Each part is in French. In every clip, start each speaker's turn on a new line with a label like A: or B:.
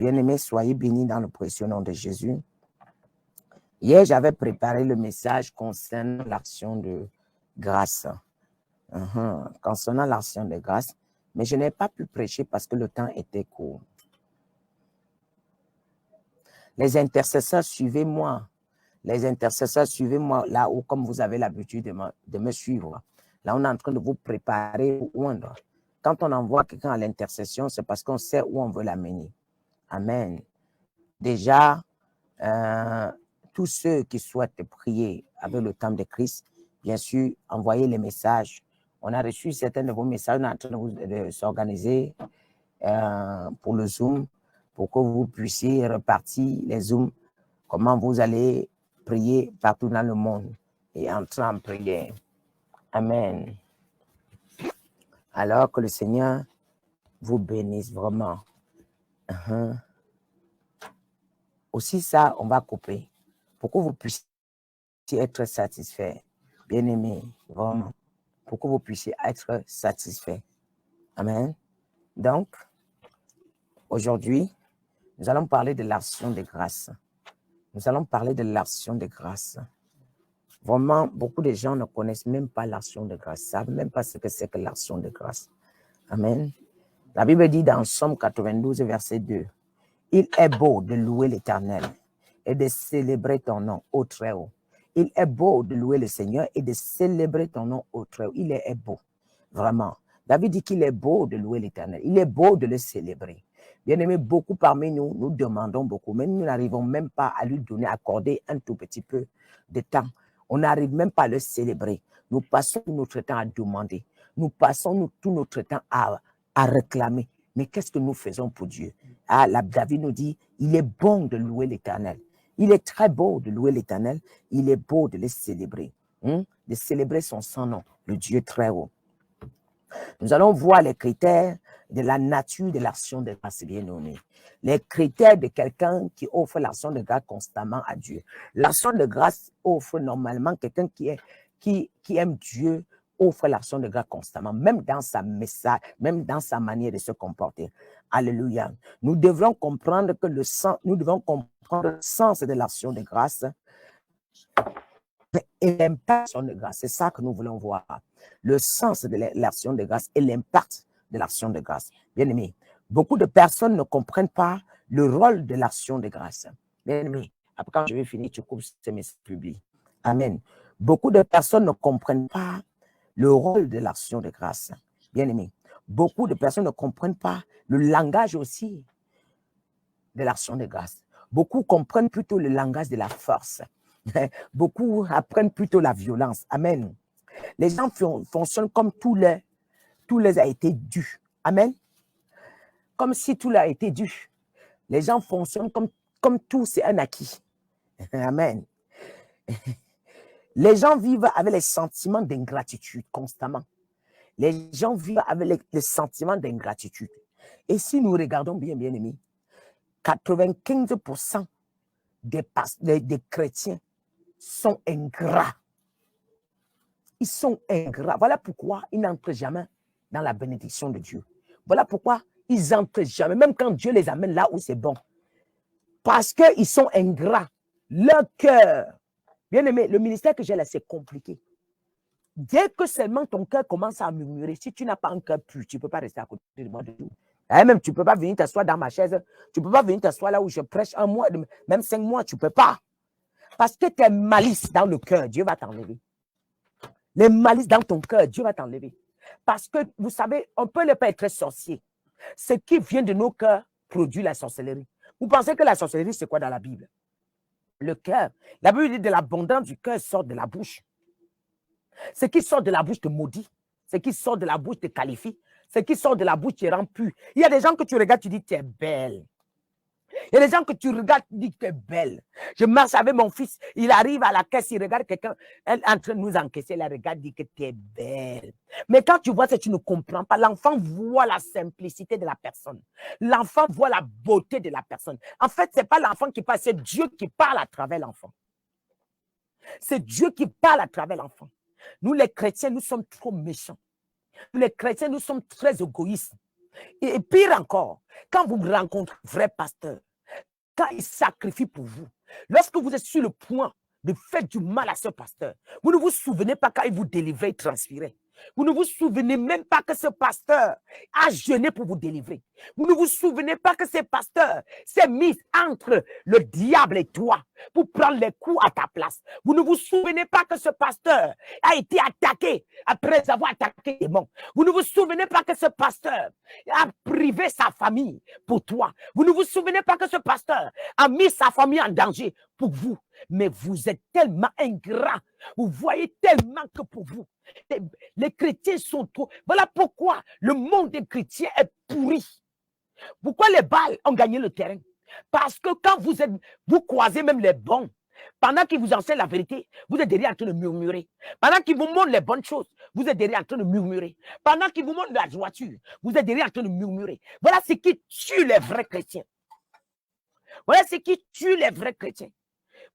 A: Bien-aimés, soyez bénis dans le précieux nom de Jésus. Hier, j'avais préparé le message concernant l'action de grâce. Concernant l'action de grâce, mais je n'ai pas pu prêcher parce que le temps était court. Les intercesseurs, suivez-moi. Les intercesseurs, suivez-moi là où, comme vous avez l'habitude de me suivre. Là, on est en train de vous préparer pour oindre. Quand on envoie quelqu'un à l'intercession, c'est parce qu'on sait où on veut l'amener. Amen. Déjà, tous ceux qui souhaitent prier avec le temps de Christ, bien sûr, envoyez les messages. On a reçu certains de vos messages, on est en train de s'organiser pour le Zoom, pour que vous puissiez repartir les Zooms, comment vous allez prier partout dans le monde et entrer en prière. Amen. Alors que le Seigneur vous bénisse vraiment. Aussi ça, on va couper pour que vous puissiez être satisfait. Bien-aimé, vraiment, pour que vous puissiez être satisfait. Amen. Donc, aujourd'hui, nous allons parler de l'action de grâce. Nous allons parler de l'action de grâce. Vraiment, beaucoup de gens ne connaissent même pas l'action de grâce, ne savent même pas ce que c'est que l'action de grâce. Amen. La Bible dit dans Somme 92, verset 2, « Il est beau de louer l'Éternel et de célébrer ton nom, ô Très-Haut. Il est beau de louer le Seigneur et de célébrer ton nom, ô Très-Haut. » Il est beau, vraiment. David dit qu'il est beau de louer l'Éternel. Il est beau de le célébrer. Bien-aimés, beaucoup parmi nous, nous demandons beaucoup, mais nous n'arrivons même pas à lui donner, accorder un tout petit peu de temps. On n'arrive même pas à le célébrer. Nous passons tout notre temps à demander. Nous passons tout notre temps à réclamer. Mais qu'est-ce que nous faisons pour Dieu? David nous dit, il est bon de louer l'Éternel. Il est très beau de louer l'Éternel. Il est beau de le célébrer. De célébrer son Saint-Nom, le Dieu très haut. Nous allons voir les critères de la nature de l'action de grâce bien nommée. Les critères de quelqu'un qui offre l'action de grâce constamment à Dieu. L'action de grâce offre normalement quelqu'un qui aime Dieu, offre l'action de grâce constamment, même dans sa message, même dans sa manière de se comporter. Alléluia. Nous devrons comprendre que le sens de l'action de grâce et l'impact de grâce. C'est ça que nous voulons voir. Le sens de l'action de grâce et l'impact de l'action de grâce. Bien aimé, beaucoup de personnes ne comprennent pas le rôle de l'action de grâce. Bien aimé, après quand je vais finir, tu coupes ces messages publics. Amen. Beaucoup de personnes ne comprennent pas le rôle de l'action de grâce. Bien aimé, beaucoup de personnes ne comprennent pas le langage aussi de l'action de grâce. Beaucoup comprennent plutôt le langage de la force. Beaucoup apprennent plutôt la violence. Amen. Les gens fonctionnent comme tout les a été dû. Amen. Comme si tout leur a été dû. Les gens fonctionnent comme tout c'est un acquis. Amen. Les gens vivent avec les sentiments d'ingratitude constamment. Les gens vivent avec les sentiments d'ingratitude. Et si nous regardons bien, bien aimés, 95% des chrétiens sont ingrats. Ils sont ingrats. Voilà pourquoi ils n'entrent jamais dans la bénédiction de Dieu. Voilà pourquoi ils n'entrent jamais, même quand Dieu les amène là où c'est bon. Parce qu'ils sont ingrats. Leur cœur. Bien aimé, le ministère que j'ai là, c'est compliqué. Dès que seulement ton cœur commence à murmurer, si tu n'as pas un cœur pur, tu ne peux pas rester à côté de moi du tout. Et même, tu ne peux pas venir t'asseoir dans ma chaise. Tu ne peux pas venir t'asseoir là où je prêche un mois, même 5 mois, tu ne peux pas. Parce que tu es malice dans le cœur, Dieu va t'enlever. Les malices dans ton cœur, Dieu va t'enlever. Parce que, vous savez, on peut ne pas être sorcier. Ce qui vient de nos cœurs produit la sorcellerie. Vous pensez que la sorcellerie, c'est quoi dans la Bible? Le cœur. La Bible dit de l'abondance du cœur sort de la bouche. Ce qui sort de la bouche te maudit. Ce qui sort de la bouche te qualifie. Ce qui sort de la bouche te rend pur. Il y a des gens que tu regardes, tu dis, tu es belle. Il y a des gens que tu regardes, tu dis que tu es belle. Je marche avec mon fils, il arrive à la caisse, il regarde quelqu'un, elle est en train de nous encaisser, elle regarde, dit que tu es belle. Mais quand tu vois ça, tu ne comprends pas. L'enfant voit la simplicité de la personne. L'enfant voit la beauté de la personne. En fait, ce n'est pas l'enfant qui parle, c'est Dieu qui parle à travers l'enfant. C'est Dieu qui parle à travers l'enfant. Nous, les chrétiens, nous sommes trop méchants. Nous, les chrétiens, nous sommes très égoïstes. Et pire encore, quand vous rencontrez un vrai pasteur, quand il sacrifie pour vous, lorsque vous êtes sur le point de faire du mal à ce pasteur, vous ne vous souvenez pas quand il vous délivrait, il transpirait. Vous ne vous souvenez même pas que ce pasteur a jeûné pour vous délivrer. Vous ne vous souvenez pas que ce pasteur s'est mis entre le diable et toi pour prendre les coups à ta place. Vous ne vous souvenez pas que ce pasteur a été attaqué après avoir attaqué les démons. Vous ne vous souvenez pas que ce pasteur a privé sa famille pour toi. Vous ne vous souvenez pas que ce pasteur a mis sa famille en danger pour vous. Mais vous êtes tellement ingrats. Vous voyez tellement que pour vous, les chrétiens sont trop. Voilà pourquoi le monde des chrétiens est pourri. Pourquoi les Baals ont gagné le terrain? Parce que quand vous croisez même les bons, pendant qu'ils vous enseignent la vérité, vous êtes derrière en train de murmurer. Pendant qu'ils vous montrent les bonnes choses, vous êtes derrière en train de murmurer. Pendant qu'ils vous montrent la droiture, vous êtes derrière en train de murmurer. Voilà ce qui tue les vrais chrétiens. Voilà ce qui tue les vrais chrétiens.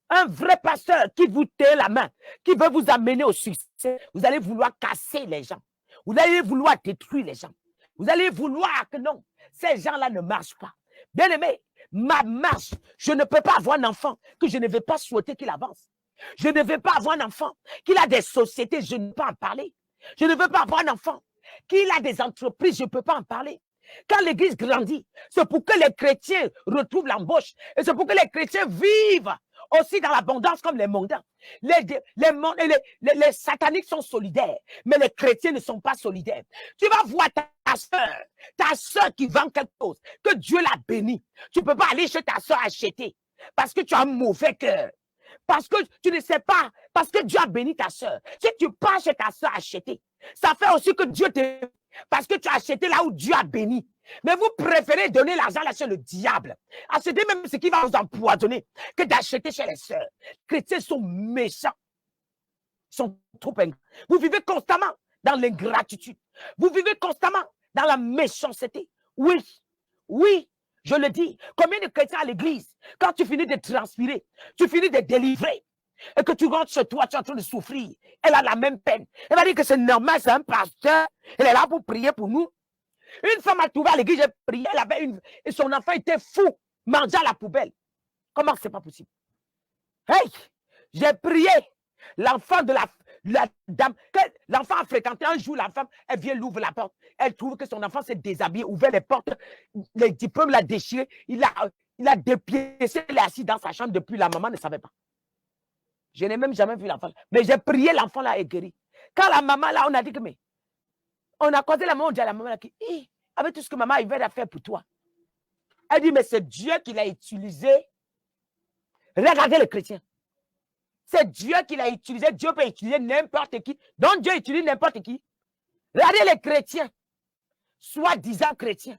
A: Un vrai pasteur qui vous tient la main, qui veut vous amener au succès, vous allez vouloir casser les gens. Vous allez vouloir détruire les gens. Vous allez vouloir que non, ces gens-là ne marchent pas. Bien aimé, ma marche, je ne peux pas avoir un enfant que je ne vais pas souhaiter qu'il avance. Je ne veux pas avoir un enfant qui a des sociétés, je ne peux pas en parler. Je ne veux pas avoir un enfant qui a des entreprises, je ne peux pas en parler. Quand l'église grandit, c'est pour que les chrétiens retrouvent l'embauche. Et c'est pour que les chrétiens vivent aussi dans l'abondance comme les mondains. Les sataniques sont solidaires, mais les chrétiens ne sont pas solidaires. Tu vas voir ta soeur qui vend quelque chose, que Dieu l'a béni. Tu ne peux pas aller chez ta soeur acheter parce que tu as un mauvais cœur. Parce que tu ne sais pas, parce que Dieu a béni ta soeur. Si tu pars chez ta soeur acheter, ça fait aussi que Dieu te... Parce que tu as acheté là où Dieu a béni. Mais vous préférez donner l'argent là chez le diable. Acheter même ce qui va vous empoisonner que d'acheter chez les sœurs. Les chrétiens sont méchants. Ils sont trop ingrats. Vous vivez constamment dans l'ingratitude. Vous vivez constamment dans la méchanceté. Oui, oui, je le dis. Combien de chrétiens à l'église, quand tu finis de transpirer, tu finis de délivrer, et que tu rentres chez toi, tu es en train de souffrir. Elle a la même peine. Elle va dire que c'est normal, c'est un pasteur. Elle est là pour prier pour nous. Une femme a trouvé à l'église, j'ai prié, elle avait et son enfant était fou, mangeait à la poubelle. Comment c'est pas possible? Hey, j'ai prié. L'enfant de la dame, l'enfant a fréquenté un jour, la femme, elle vient, l'ouvre la porte. Elle trouve que son enfant s'est déshabillé, ouvert les portes, les diplômes l'a déchiré, il a dépiécé, il est assis dans sa chambre depuis, la maman ne savait pas. Je n'ai même jamais vu l'enfant. Mais j'ai prié, l'enfant là est guéri. Quand la maman là, on a dit que, mais, on a causé la maman, on dit à la maman là, avec tout ce que maman avait à faire pour toi. Elle dit, mais c'est Dieu qui l'a utilisé. Regardez les chrétiens. C'est Dieu qui l'a utilisé. Dieu peut utiliser n'importe qui. Donc Dieu utilise n'importe qui. Regardez les chrétiens. Soi-disant chrétiens.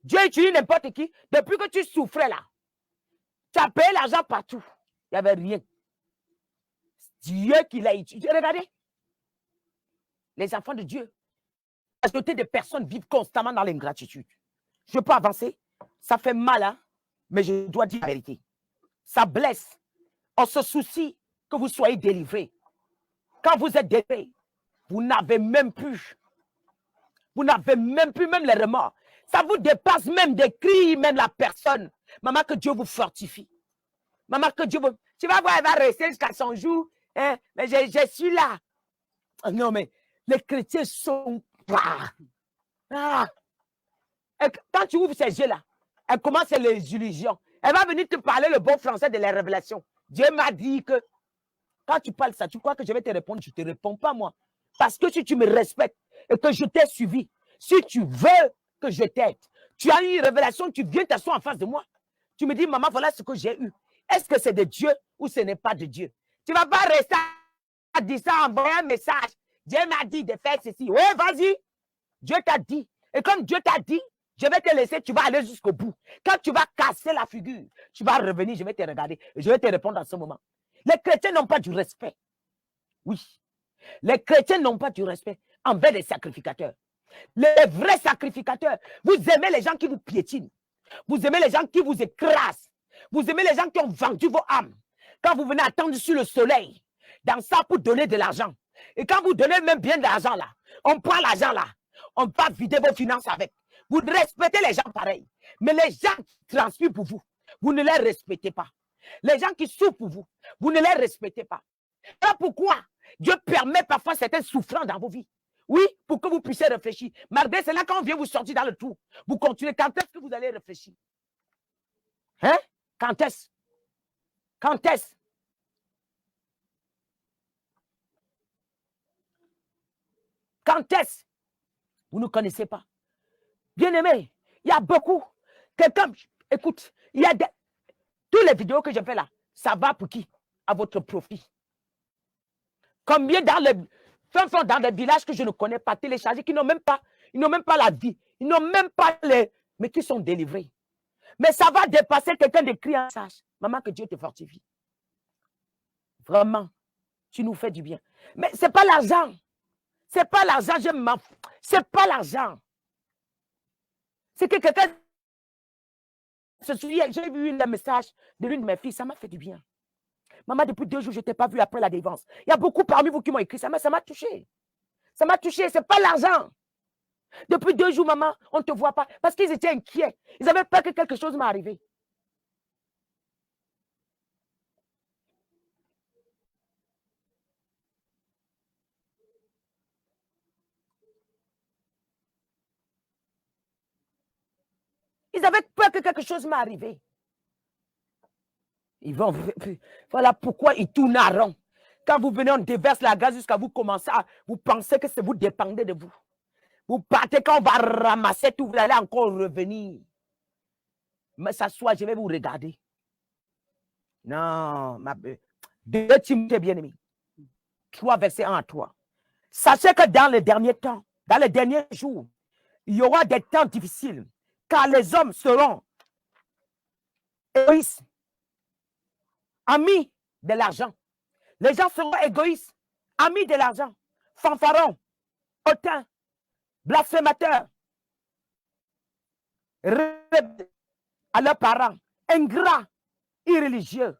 A: Dieu utilise n'importe qui. Depuis que tu souffrais là, tu as payé l'argent partout. Il n'y avait rien. Dieu qui l'a utilisé. Regardez. Les enfants de Dieu. La majorité des personnes vivent constamment dans l'ingratitude. Je peux avancer. Ça fait mal, hein? Mais je dois dire la vérité. Ça blesse. On se soucie que vous soyez délivrés. Quand vous êtes délivrés, vous n'avez même plus. Vous n'avez même plus même les remords. Ça vous dépasse même des cris, même la personne. Maman, que Dieu vous fortifie. Maman, que Dieu vous... Tu vas voir, elle va rester jusqu'à son jour. Hein? Mais je suis là. Non, mais les chrétiens sont... Ah. Quand tu ouvres ces yeux-là, elle commence les illusions. Elle va venir te parler le bon français de la révélation. Dieu m'a dit que quand tu parles ça, tu crois que je vais te répondre? Je ne te réponds pas, moi. Parce que si tu me respectes et que je t'ai suivi, si tu veux que je t'aide, tu as eu une révélation, tu viens t'asseoir en face de moi. Tu me dis, maman, voilà ce que j'ai eu. Est-ce que c'est de Dieu ou ce n'est pas de Dieu? Tu ne vas pas rester à dire ça, envoyer un message. Dieu m'a dit de faire ceci. Oui, vas-y. Dieu t'a dit. Et comme Dieu t'a dit, je vais te laisser, tu vas aller jusqu'au bout. Quand tu vas casser la figure, tu vas revenir, je vais te regarder et je vais te répondre en ce moment. Les chrétiens n'ont pas du respect. Oui. Les chrétiens n'ont pas du respect envers les sacrificateurs. Les vrais sacrificateurs, vous aimez les gens qui vous piétinent. Vous aimez les gens qui vous écrasent. Vous aimez les gens qui ont vendu vos âmes. Quand vous venez attendre sur le soleil, dans ça pour donner de l'argent. Et quand vous donnez même bien de l'argent là, on prend l'argent là, on va vider vos finances avec. Vous respectez les gens pareils. Mais les gens qui transpirent pour vous, vous ne les respectez pas. Les gens qui souffrent pour vous, vous ne les respectez pas. Voilà pourquoi Dieu permet parfois certaines souffrances dans vos vies. Oui, pour que vous puissiez réfléchir. Malgré cela, quand on vient vous sortir dans le trou, vous continuez. Quand est-ce que vous allez réfléchir? Hein? Quand est-ce? Quand est-ce? Quand est-ce? Vous ne connaissez pas. Bien-aimé, il y a beaucoup. Quelqu'un, écoute, il y a toutes les vidéos que je fais là, ça va pour qui? À votre profit. Combien dans les villages que je ne connais pas, téléchargés, qui n'ont même pas la vie, ils n'ont même pas mais qui sont délivrés. Mais ça va dépasser quelqu'un d'écrit un message. Maman, que Dieu te fortifie. Vraiment, tu nous fais du bien. Mais ce n'est pas l'argent. Ce n'est pas l'argent, je m'en fous. Ce n'est pas l'argent. C'est que quelqu'un se souvient, j'ai vu le message de l'une de mes filles, ça m'a fait du bien. Maman, depuis 2 jours, je ne t'ai pas vu après la délivrance. Il y a beaucoup parmi vous qui m'ont écrit, ça m'a touché. Ça m'a touché, ce n'est pas l'argent. Depuis 2 jours, maman, on ne te voit pas. Parce qu'ils étaient inquiets. Ils avaient peur que quelque chose m'est arrivé. Ils avaient peur que quelque chose m'est arrivé. Ils vont, voilà pourquoi ils tournent à rond. Quand vous venez, on déverse la grâce jusqu'à vous commencer à vous pensez que vous dépendez de vous. Vous partez quand on va ramasser tout, vous allez encore revenir. Mais s'asseoir, je vais vous regarder. Non, ma 2 Timothée bien-aimé. 3 versets 1 à 3. Sachez que dans les derniers temps, dans les derniers jours, il y aura des temps difficiles, car les hommes seront égoïstes, amis de l'argent. Les gens seront égoïstes, amis de l'argent, fanfarons, hautains, blasphémateurs, à leurs parents, ingrats, irréligieux,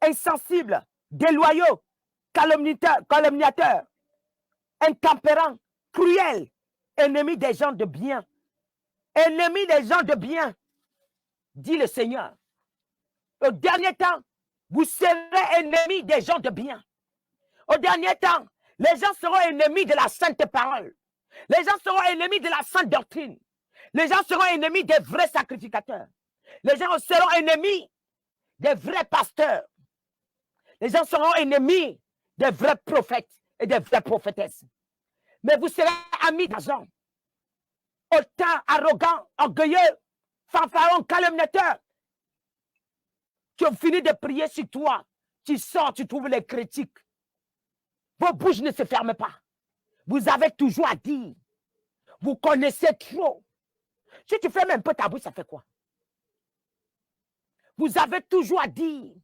A: insensibles, déloyaux, calomniateurs, intempérants, cruels, ennemis des gens de bien. Ennemis des gens de bien, dit le Seigneur. Au dernier temps, vous serez ennemis des gens de bien. Au dernier temps, les gens seront ennemis de la sainte parole. Les gens seront ennemis de la sainte doctrine. Les gens seront ennemis des vrais sacrificateurs. Les gens seront ennemis des vrais pasteurs. Les gens seront ennemis des vrais prophètes et des vraies prophétesses. Mais vous serez amis d'argent, hautains, arrogants, orgueilleux, fanfarons, calomniateurs. Tu as fini de prier sur toi. Tu sors, tu trouves les critiques. Vos bouches ne se ferment pas. Vous avez toujours à dire. Vous connaissez trop. Si tu fermes un peu ta bouche, ça fait quoi? Vous avez toujours à dire.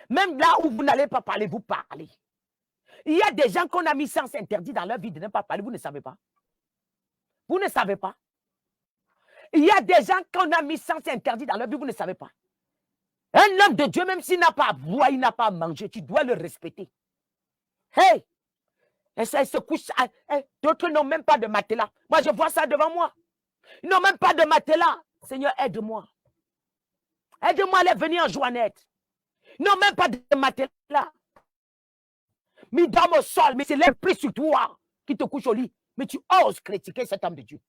A: Même là où vous n'allez pas parler, vous parlez. Il y a des gens qu'on a mis sens interdit dans leur vie de ne pas parler. Vous ne savez pas. Vous ne savez pas. Il y a des gens qu'on a mis sens interdit dans leur vie. Vous ne savez pas. Un homme de Dieu, même s'il n'a pas à boire, il n'a pas à manger, tu dois le respecter. Hey! Et ça, il se couche. D'autres n'ont même pas de matelas. Moi, je vois ça devant moi. Ils n'ont même pas de matelas. Seigneur, aide-moi. Aide-moi à les venir en joignette. Ils n'ont même pas de matelas. Mais ils dorment au sol, mais c'est l'esprit sur toi qui te couche au lit. Mais tu oses critiquer cet homme de Dieu.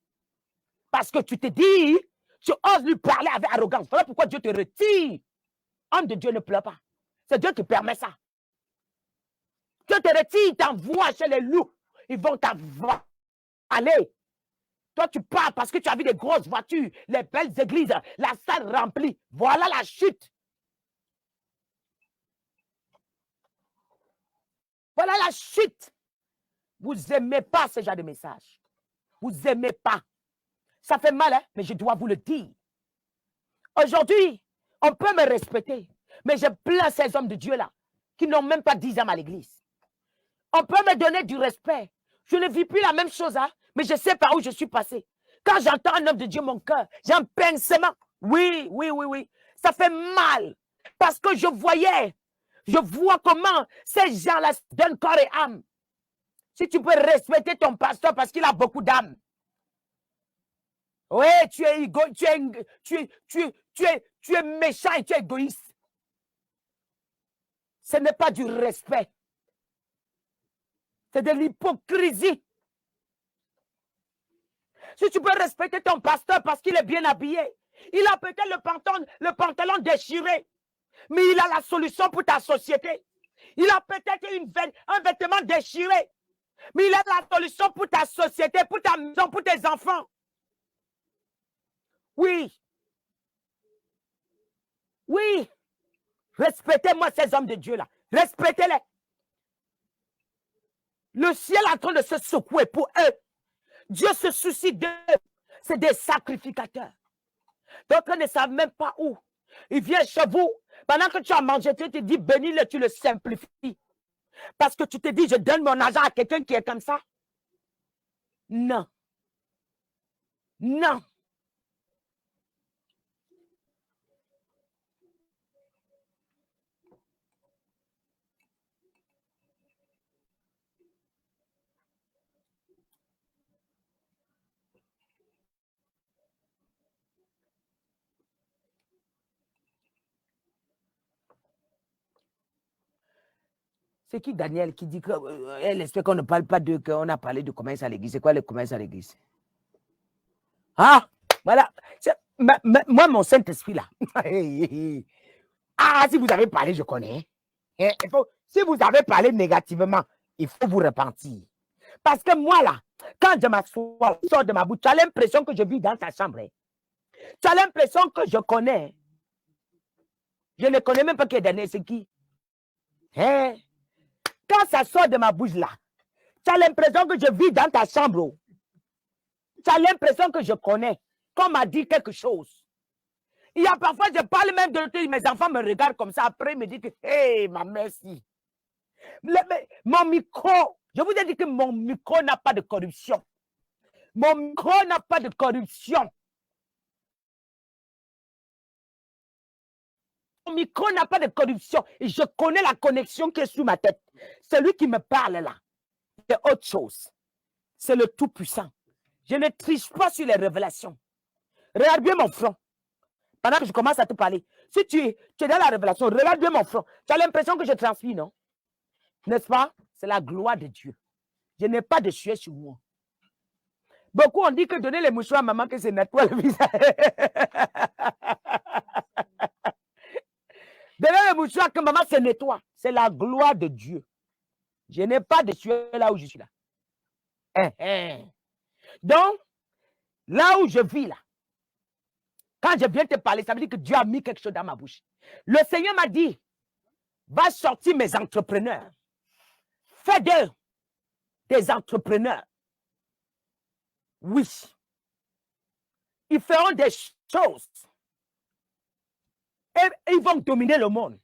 A: Parce que tu te dis, tu oses lui parler avec arrogance. Voilà pourquoi Dieu te retire. Homme de Dieu ne pleure pas. C'est Dieu qui permet ça. Dieu te retire, il t'envoie chez les loups. Ils vont t'avaler. Toi, tu pars parce que tu as vu des grosses voitures, les belles églises, la salle remplie. Voilà la chute. Voilà la chute. Vous n'aimez pas ce genre de message. Vous n'aimez pas. Ça fait mal, hein? Mais je dois vous le dire. Aujourd'hui, on peut me respecter, mais je plains ces hommes de Dieu-là qui n'ont même pas 10 ans à l'église. On peut me donner du respect. Je ne vis plus la même chose, hein? Mais je sais par où je suis passé. Quand j'entends un homme de Dieu, mon cœur, j'ai un pincement. Oui. Ça fait mal. Parce que je vois comment ces gens-là donnent corps et âme. Si tu peux respecter ton pasteur parce qu'il a beaucoup d'âme. Oui, tu es méchant et tu es égoïste. Ce n'est pas du respect. C'est de l'hypocrisie. Si tu peux respecter ton pasteur parce qu'il est bien habillé, il a peut-être le pantalon déchiré, mais il a la solution pour ta société. Il a peut-être un vêtement déchiré, mais il a la solution pour ta société, pour ta maison, pour tes enfants. Oui. Oui. Respectez-moi ces hommes de Dieu-là. Respectez-les. Le ciel est en train de se secouer pour eux. Dieu se soucie d'eux. C'est des sacrificateurs. D'autres ne savent même pas où. Il vient chez vous. Pendant que tu as mangé, tu te dis bénis-le, tu le simplifies. Parce que tu te dis, je donne mon argent à quelqu'un qui est comme ça. Non. Non. C'est qui Daniel qui dit qu'elle espère qu'on ne parle pas de qu'on a parlé de commerce à l'église. C'est quoi le commerce à l'église? Ah, voilà. Moi, mon Saint-Esprit là. Ah, si vous avez parlé, je connais. Si vous avez parlé négativement, il faut vous repentir. Parce que moi là, quand je m'assois, je sors de ma bouche, tu as l'impression que je vis dans ta chambre. Tu as l'impression que je connais. Je ne connais même pas qui est Daniel, c'est qui? Hein? Quand ça sort de ma bouche là, tu as l'impression que je vis dans ta chambre. Tu as l'impression que je connais, qu'on m'a dit quelque chose. Il y a parfois, je parle même de mes enfants me regardent comme ça, après ils me disent que, hey, ma merci. Mon micro, je vous ai dit que mon micro n'a pas de corruption. Mon micro n'a pas de corruption. Mon micro n'a pas de corruption. Et je connais la connexion qui est sous ma tête. Celui qui me parle là, c'est autre chose. C'est le Tout-Puissant. Je ne triche pas sur les révélations. Regarde bien mon front. Pendant que je commence à te parler. Si tu es dans la révélation, regarde bien mon front. Tu as l'impression que je transpire, non? N'est-ce pas? C'est la gloire de Dieu. Je n'ai pas de sueur sur moi. Beaucoup ont dit que donner les mouchoirs à maman, que c'est nettoie le visage. Donner les mouchoirs que maman se nettoie. C'est la gloire de Dieu. Je n'ai pas de sueur là où je suis là. Donc, là où je vis là, quand je viens te parler, ça veut dire que Dieu a mis quelque chose dans ma bouche. Le Seigneur m'a dit, va sortir mes entrepreneurs. Fais d'eux des entrepreneurs. Oui. Ils feront des choses. Et ils vont dominer le monde.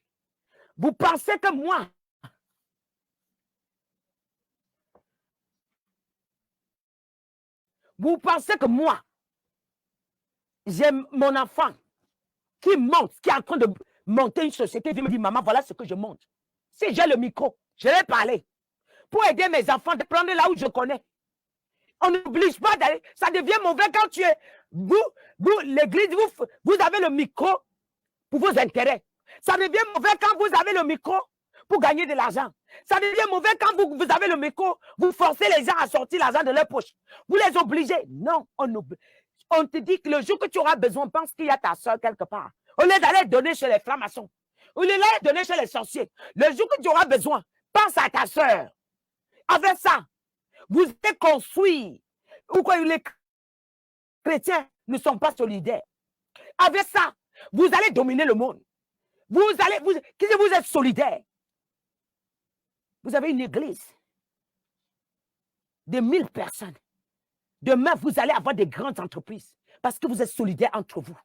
A: Vous pensez que moi, j'ai mon enfant qui monte, qui est en train de monter une société, il me dit, maman, voilà ce que je monte. Si j'ai le micro, je vais parler. Pour aider mes enfants de prendre là où je connais. On n'oblige pas d'aller. Ça devient mauvais quand tu es. Vous l'église, vous avez le micro pour vos intérêts. Ça devient mauvais quand vous avez le micro pour gagner de l'argent. Ça devient mauvais quand vous avez le micro, vous forcez les gens à sortir l'argent de leur poche. Vous les obligez. Non, on te dit que le jour que tu auras besoin, pense qu'il y a ta soeur quelque part. Au lieu d'aller donner chez les francs-maçons, au lieu d'aller donner chez les sorciers, le jour que tu auras besoin, pense à ta soeur. Avec ça, vous êtes construit. Ou quoi, les chrétiens ne sont pas solidaires. Avec ça, vous allez dominer le monde. Vous êtes solidaire. Vous avez une église de 1000 personnes. Demain, vous allez avoir des grandes entreprises parce que vous êtes solidaires entre vous.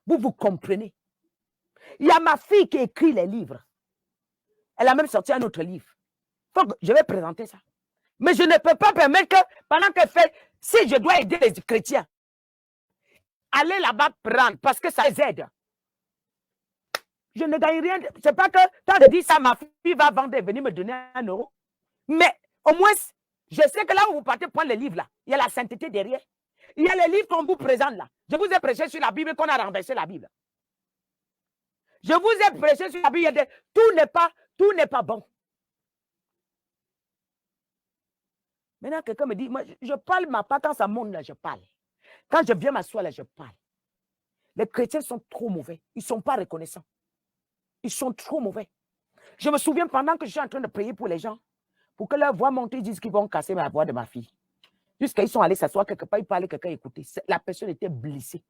A: Vous comprenez. Il y a ma fille qui écrit les livres. Elle a même sorti un autre livre. Je vais présenter ça. Mais je ne peux pas permettre que pendant qu'elle fait, si je dois aider les chrétiens, aller là-bas prendre parce que ça les aide. Je ne gagne rien. Ce n'est pas que quand je dis ça, ma fille va vendre et venir me donner 1 euro. Mais au moins, je sais que là où vous partez prendre les livres, là, il y a la sainteté derrière. Il y a les livres qu'on vous présente là. Je vous ai prêché sur la Bible qu'on a renversé la Bible. Je vous ai prêché sur la Bible. Tout n'est pas bon. Maintenant, quelqu'un me dit, moi, je parle ma part quand ça monte là, je parle. Quand je viens m'asseoir là, je parle. Les chrétiens sont trop mauvais. Ils ne sont pas reconnaissants. Ils sont trop mauvais. Je me souviens pendant que je suis en train de prier pour les gens, pour que leur voix monte, ils disent qu'ils vont casser la voix de ma fille. Jusqu'à ils sont allés s'asseoir quelque part, ils parlaient, quelqu'un écoutait. La personne était blessée.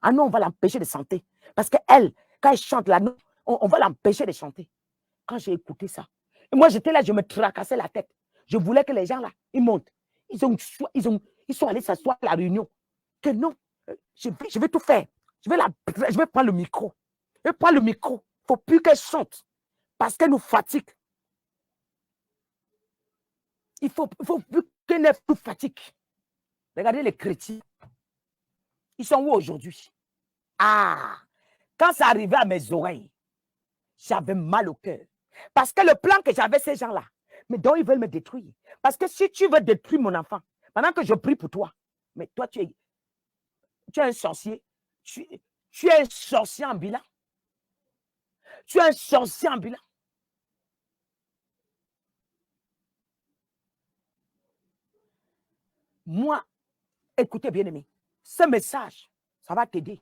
A: Ah non, on va l'empêcher de chanter. Parce qu'elle, quand elle chante là, non, on va l'empêcher de chanter. Quand j'ai écouté ça, et moi j'étais là, je me tracassais la tête. Je voulais que les gens là, ils montent. Ils sont allés s'asseoir à la réunion. Que non, je vais tout faire. Je vais prendre le micro. Je vais prendre le micro. Il ne faut plus qu'elle chante. Parce qu'elle nous fatigue. Il faut plus qu'elle nous fatigue. Regardez les chrétiens. Ils sont où aujourd'hui? Ah, quand ça arrivait à mes oreilles, j'avais mal au cœur. Parce que le plan que j'avais, ces gens-là, mais dont ils veulent me détruire. Parce que si tu veux détruire mon enfant, pendant que je prie pour toi, mais toi, tu es un sorcier. Tu es un sorcier ambulant. Tu es un sorcier ambulant. Moi, écoutez bien aimé, ce message, ça va t'aider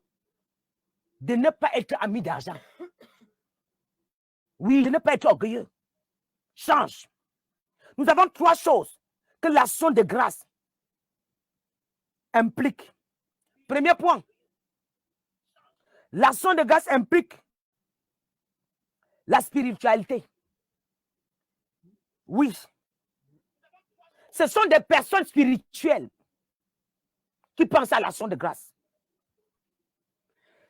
A: de ne pas être ami d'argent. Oui, de ne pas être orgueilleux. Change. Nous avons 3 choses que l'action de grâce implique. Premier point, l'action de grâce implique la spiritualité. Oui. Ce sont des personnes spirituelles qui pensent à l'action de grâce.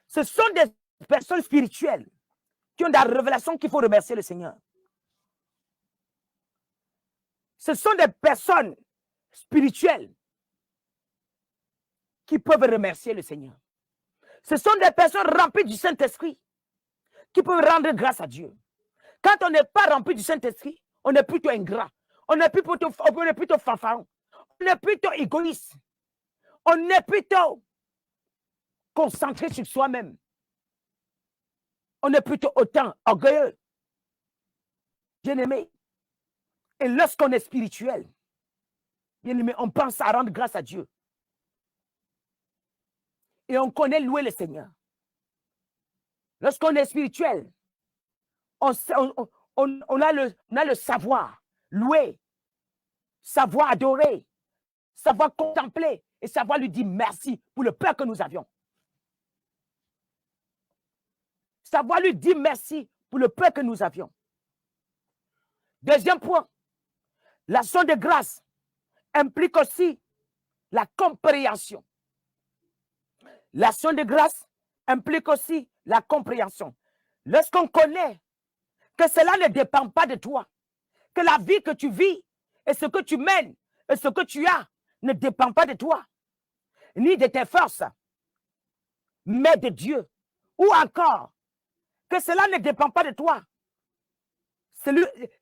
A: Ce sont des personnes spirituelles qui ont des révélations qu'il faut remercier le Seigneur. Ce sont des personnes spirituelles qui peuvent remercier le Seigneur. Ce sont des personnes remplies du Saint-Esprit qui peuvent rendre grâce à Dieu. Quand on n'est pas rempli du Saint-Esprit, on est plutôt ingrat. On est plutôt fanfaron. On est plutôt égoïste. On est plutôt concentré sur soi-même. On est plutôt autant orgueilleux. Bien-aimé. Et lorsqu'on est spirituel, bien-aimé, on pense à rendre grâce à Dieu. Et on connaît louer le Seigneur. Lorsqu'on est spirituel, on a le savoir louer, savoir adorer, savoir contempler et savoir lui dire merci pour le peur que nous avions. Savoir lui dire merci pour le peur que nous avions. Deuxième point, l'action de grâce implique aussi la compréhension. L'action de grâce implique aussi la compréhension. Lorsqu'on connaît que cela ne dépend pas de toi, que la vie que tu vis et ce que tu mènes et ce que tu as ne dépend pas de toi, ni de tes forces, mais de Dieu. Ou encore, que cela ne dépend pas de toi,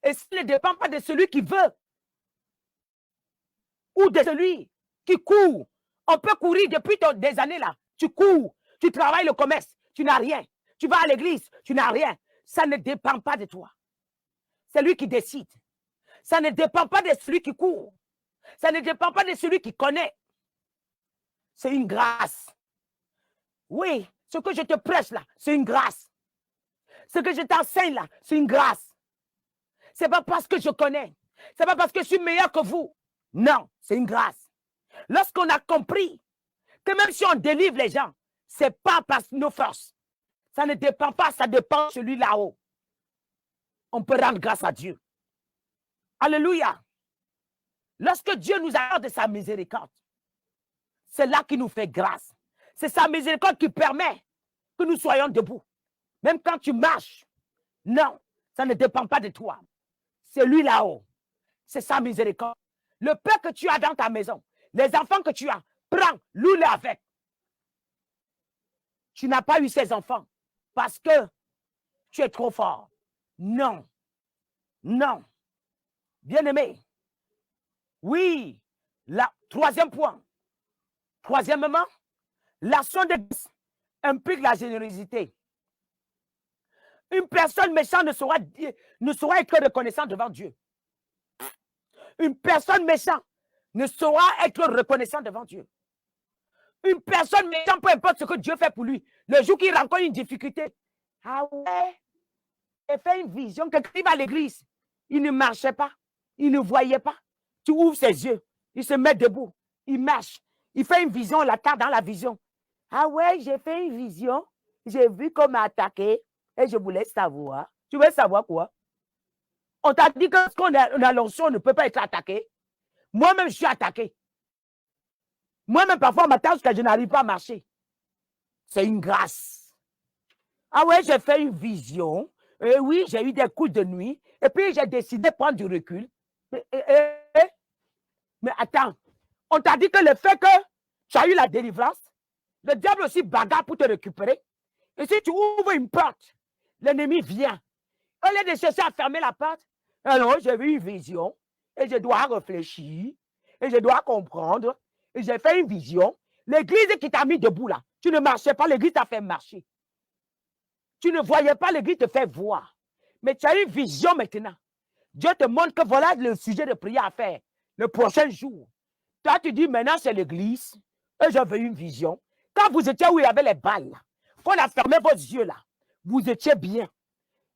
A: et ce ne dépend pas de celui qui veut, ou de celui qui court. On peut courir depuis des années là. Tu cours, tu travailles le commerce, tu n'as rien. Tu vas à l'église, tu n'as rien. Ça ne dépend pas de toi. C'est lui qui décide. Ça ne dépend pas de celui qui court. Ça ne dépend pas de celui qui connaît. C'est une grâce. Oui, ce que je te prêche là, c'est une grâce. Ce que je t'enseigne là, c'est une grâce. Ce n'est pas parce que je connais. Ce n'est pas parce que je suis meilleur que vous. Non, c'est une grâce. Lorsqu'on a compris que même si on délivre les gens, ce n'est pas par nos forces. Ça ne dépend pas, ça dépend de celui là-haut. On peut rendre grâce à Dieu. Alléluia. Lorsque Dieu nous accorde sa miséricorde, c'est là qu'il nous fait grâce. C'est sa miséricorde qui permet que nous soyons debout. Même quand tu marches, non, ça ne dépend pas de toi. C'est lui là-haut. C'est sa miséricorde. Le père que tu as dans ta maison, les enfants que tu as, prends, loue-les avec. Tu n'as pas eu ces enfants parce que tu es trop fort. Non. Non. Bien-aimé. Oui. Troisième point. Troisièmement, l'action de grâce implique la générosité. Une personne méchante ne saura être reconnaissante devant Dieu. Une personne méchante ne saura être reconnaissant devant Dieu. Une personne méchante, peu importe ce que Dieu fait pour lui, le jour qu'il rencontre une difficulté, ah ouais, il fait une vision, quelqu'un va à l'église, il ne marchait pas, il ne voyait pas. Tu ouvres ses yeux, il se met debout, il marche, il fait une vision, on l'attaque dans la vision. Ah ouais, j'ai fait une vision, j'ai vu qu'on m'a attaqué et je voulais savoir. Tu veux savoir quoi? On t'a dit que parce qu'on a l'onction, on ne peut pas être attaqué. Moi-même, je suis attaqué. Moi-même, parfois, matin, parce que je n'arrive pas à marcher. C'est une grâce. Ah ouais, j'ai fait une vision. Et oui, j'ai eu des coups de nuit. Et puis, j'ai décidé de prendre du recul. Mais attends, on t'a dit que le fait que tu as eu la délivrance, le diable aussi bagarre pour te récupérer. Et si tu ouvres une porte, l'ennemi vient. Au lieu de chercher à fermer la porte, alors j'ai vu une vision et je dois réfléchir et je dois comprendre. Et j'ai fait une vision. L'église qui t'a mis debout là, tu ne marchais pas, l'église t'a fait marcher. Tu ne voyais pas, l'église te fait voir. Mais tu as une vision maintenant. Dieu te montre que voilà le sujet de prière à faire le prochain jour. Toi, tu dis maintenant c'est l'église et j'avais une vision. Quand vous étiez où il y avait les balles, là, qu'on a fermé vos yeux là, vous étiez bien.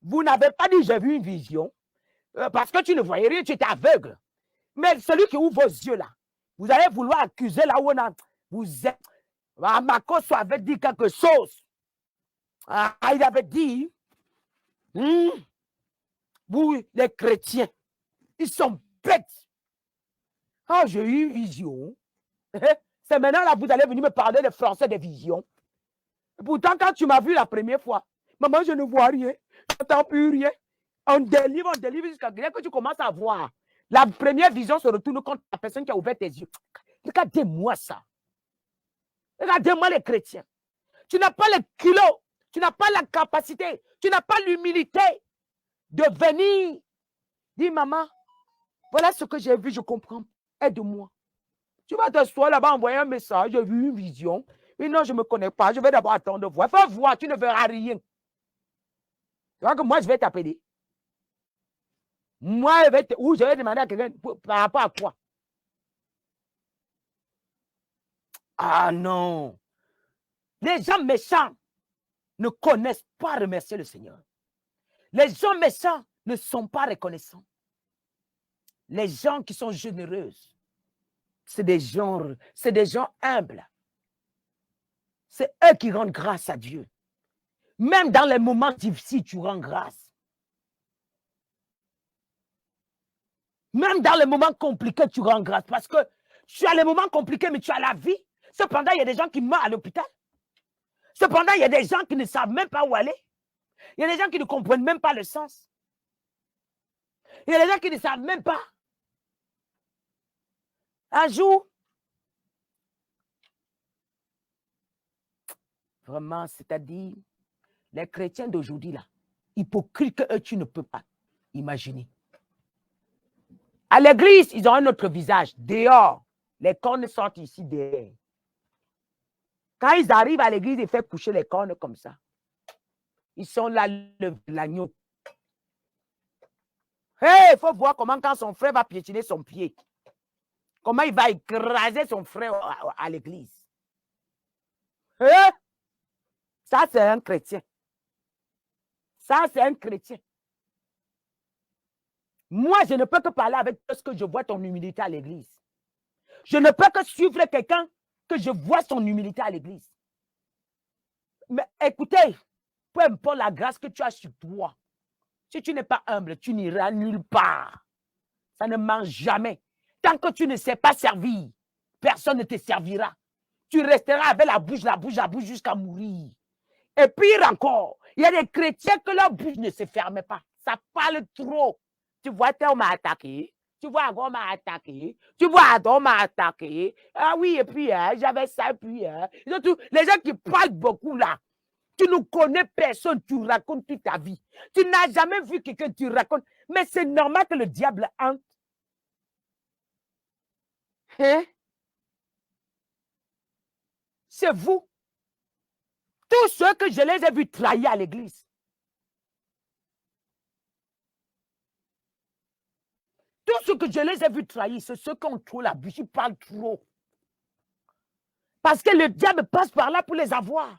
A: Vous n'avez pas dit j'ai vu une vision parce que tu ne voyais rien, tu étais aveugle. Mais celui qui ouvre vos yeux là, vous allez vouloir accuser là où on a. Vous êtes. Marcos avait dit quelque chose. Il avait dit vous, les chrétiens, ils sont bêtes. Ah, j'ai eu une vision. C'est maintenant là, vous allez venir me parler de français de vision. Pourtant, quand tu m'as vu la première fois, maman, je ne vois rien, je n'entends plus rien. On délivre jusqu'à ce que tu commences à voir. La première vision se retourne contre la personne qui a ouvert tes yeux. Regardez-moi ça. Regardez-moi les chrétiens. Tu n'as pas le culot, tu n'as pas la capacité, tu n'as pas l'humilité de venir dire, maman, voilà ce que j'ai vu, je comprends. Aide-moi. Tu vas t'asseoir là-bas, envoyer un message, j'ai vu une vision. Mais non, je ne me connais pas, je vais d'abord attendre de voir. Faut voir, tu ne verras rien. Tu vois que moi, je vais t'appeler. Moi, je vais demander à quelqu'un par rapport à quoi? Ah non. Les gens méchants ne connaissent pas remercier le Seigneur. Les gens méchants ne sont pas reconnaissants. Les gens qui sont généreux, c'est des gens humbles. C'est eux qui rendent grâce à Dieu. Même dans les moments difficiles, tu rends grâce. Même dans les moments compliqués, tu rends grâce. Parce que tu as les moments compliqués, mais tu as la vie. Cependant, il y a des gens qui meurent à l'hôpital. Cependant, il y a des gens qui ne savent même pas où aller. Il y a des gens qui ne comprennent même pas le sens. Il y a des gens qui ne savent même pas. Un jour, vraiment, c'est-à-dire, les chrétiens d'aujourd'hui, là, hypocrites que eux, tu ne peux pas imaginer. À l'église, ils ont un autre visage. Dehors, les cornes sortent ici derrière. Quand ils arrivent à l'église, ils font coucher les cornes comme ça. Ils sont là, l'agneau. Hey, il faut voir comment quand son frère va piétiner son pied, comment il va écraser son frère à l'église. Hey, ça, c'est un chrétien. Ça, c'est un chrétien. Moi, je ne peux que parler avec toi parce que je vois ton humilité à l'église. Je ne peux que suivre quelqu'un que je vois son humilité à l'église. Mais écoutez, peu importe la grâce que tu as sur toi, si tu n'es pas humble, tu n'iras nulle part. Ça ne marche jamais. Tant que tu ne sais pas servir, personne ne te servira. Tu resteras avec la bouche jusqu'à mourir. Et pire encore, il y a des chrétiens que leur bouche ne se ferme pas. Ça parle trop. Tu vois, on m'a attaqué. Tu vois, on m'a attaqué. Tu vois, on m'a attaqué. Ah oui, et puis, j'avais ça, et puis, les gens qui parlent beaucoup là, tu ne connais personne, tu racontes toute ta vie. Tu n'as jamais vu quelqu'un, tu racontes. Mais c'est normal que le diable entre. Hein? c'est vous. Tous ceux que je les ai vus trahir à l'église. Tous ceux que je les ai vus trahir, c'est ceux qui ont trop la bouche, ils parlent trop. Parce que le diable passe par là pour les avoir.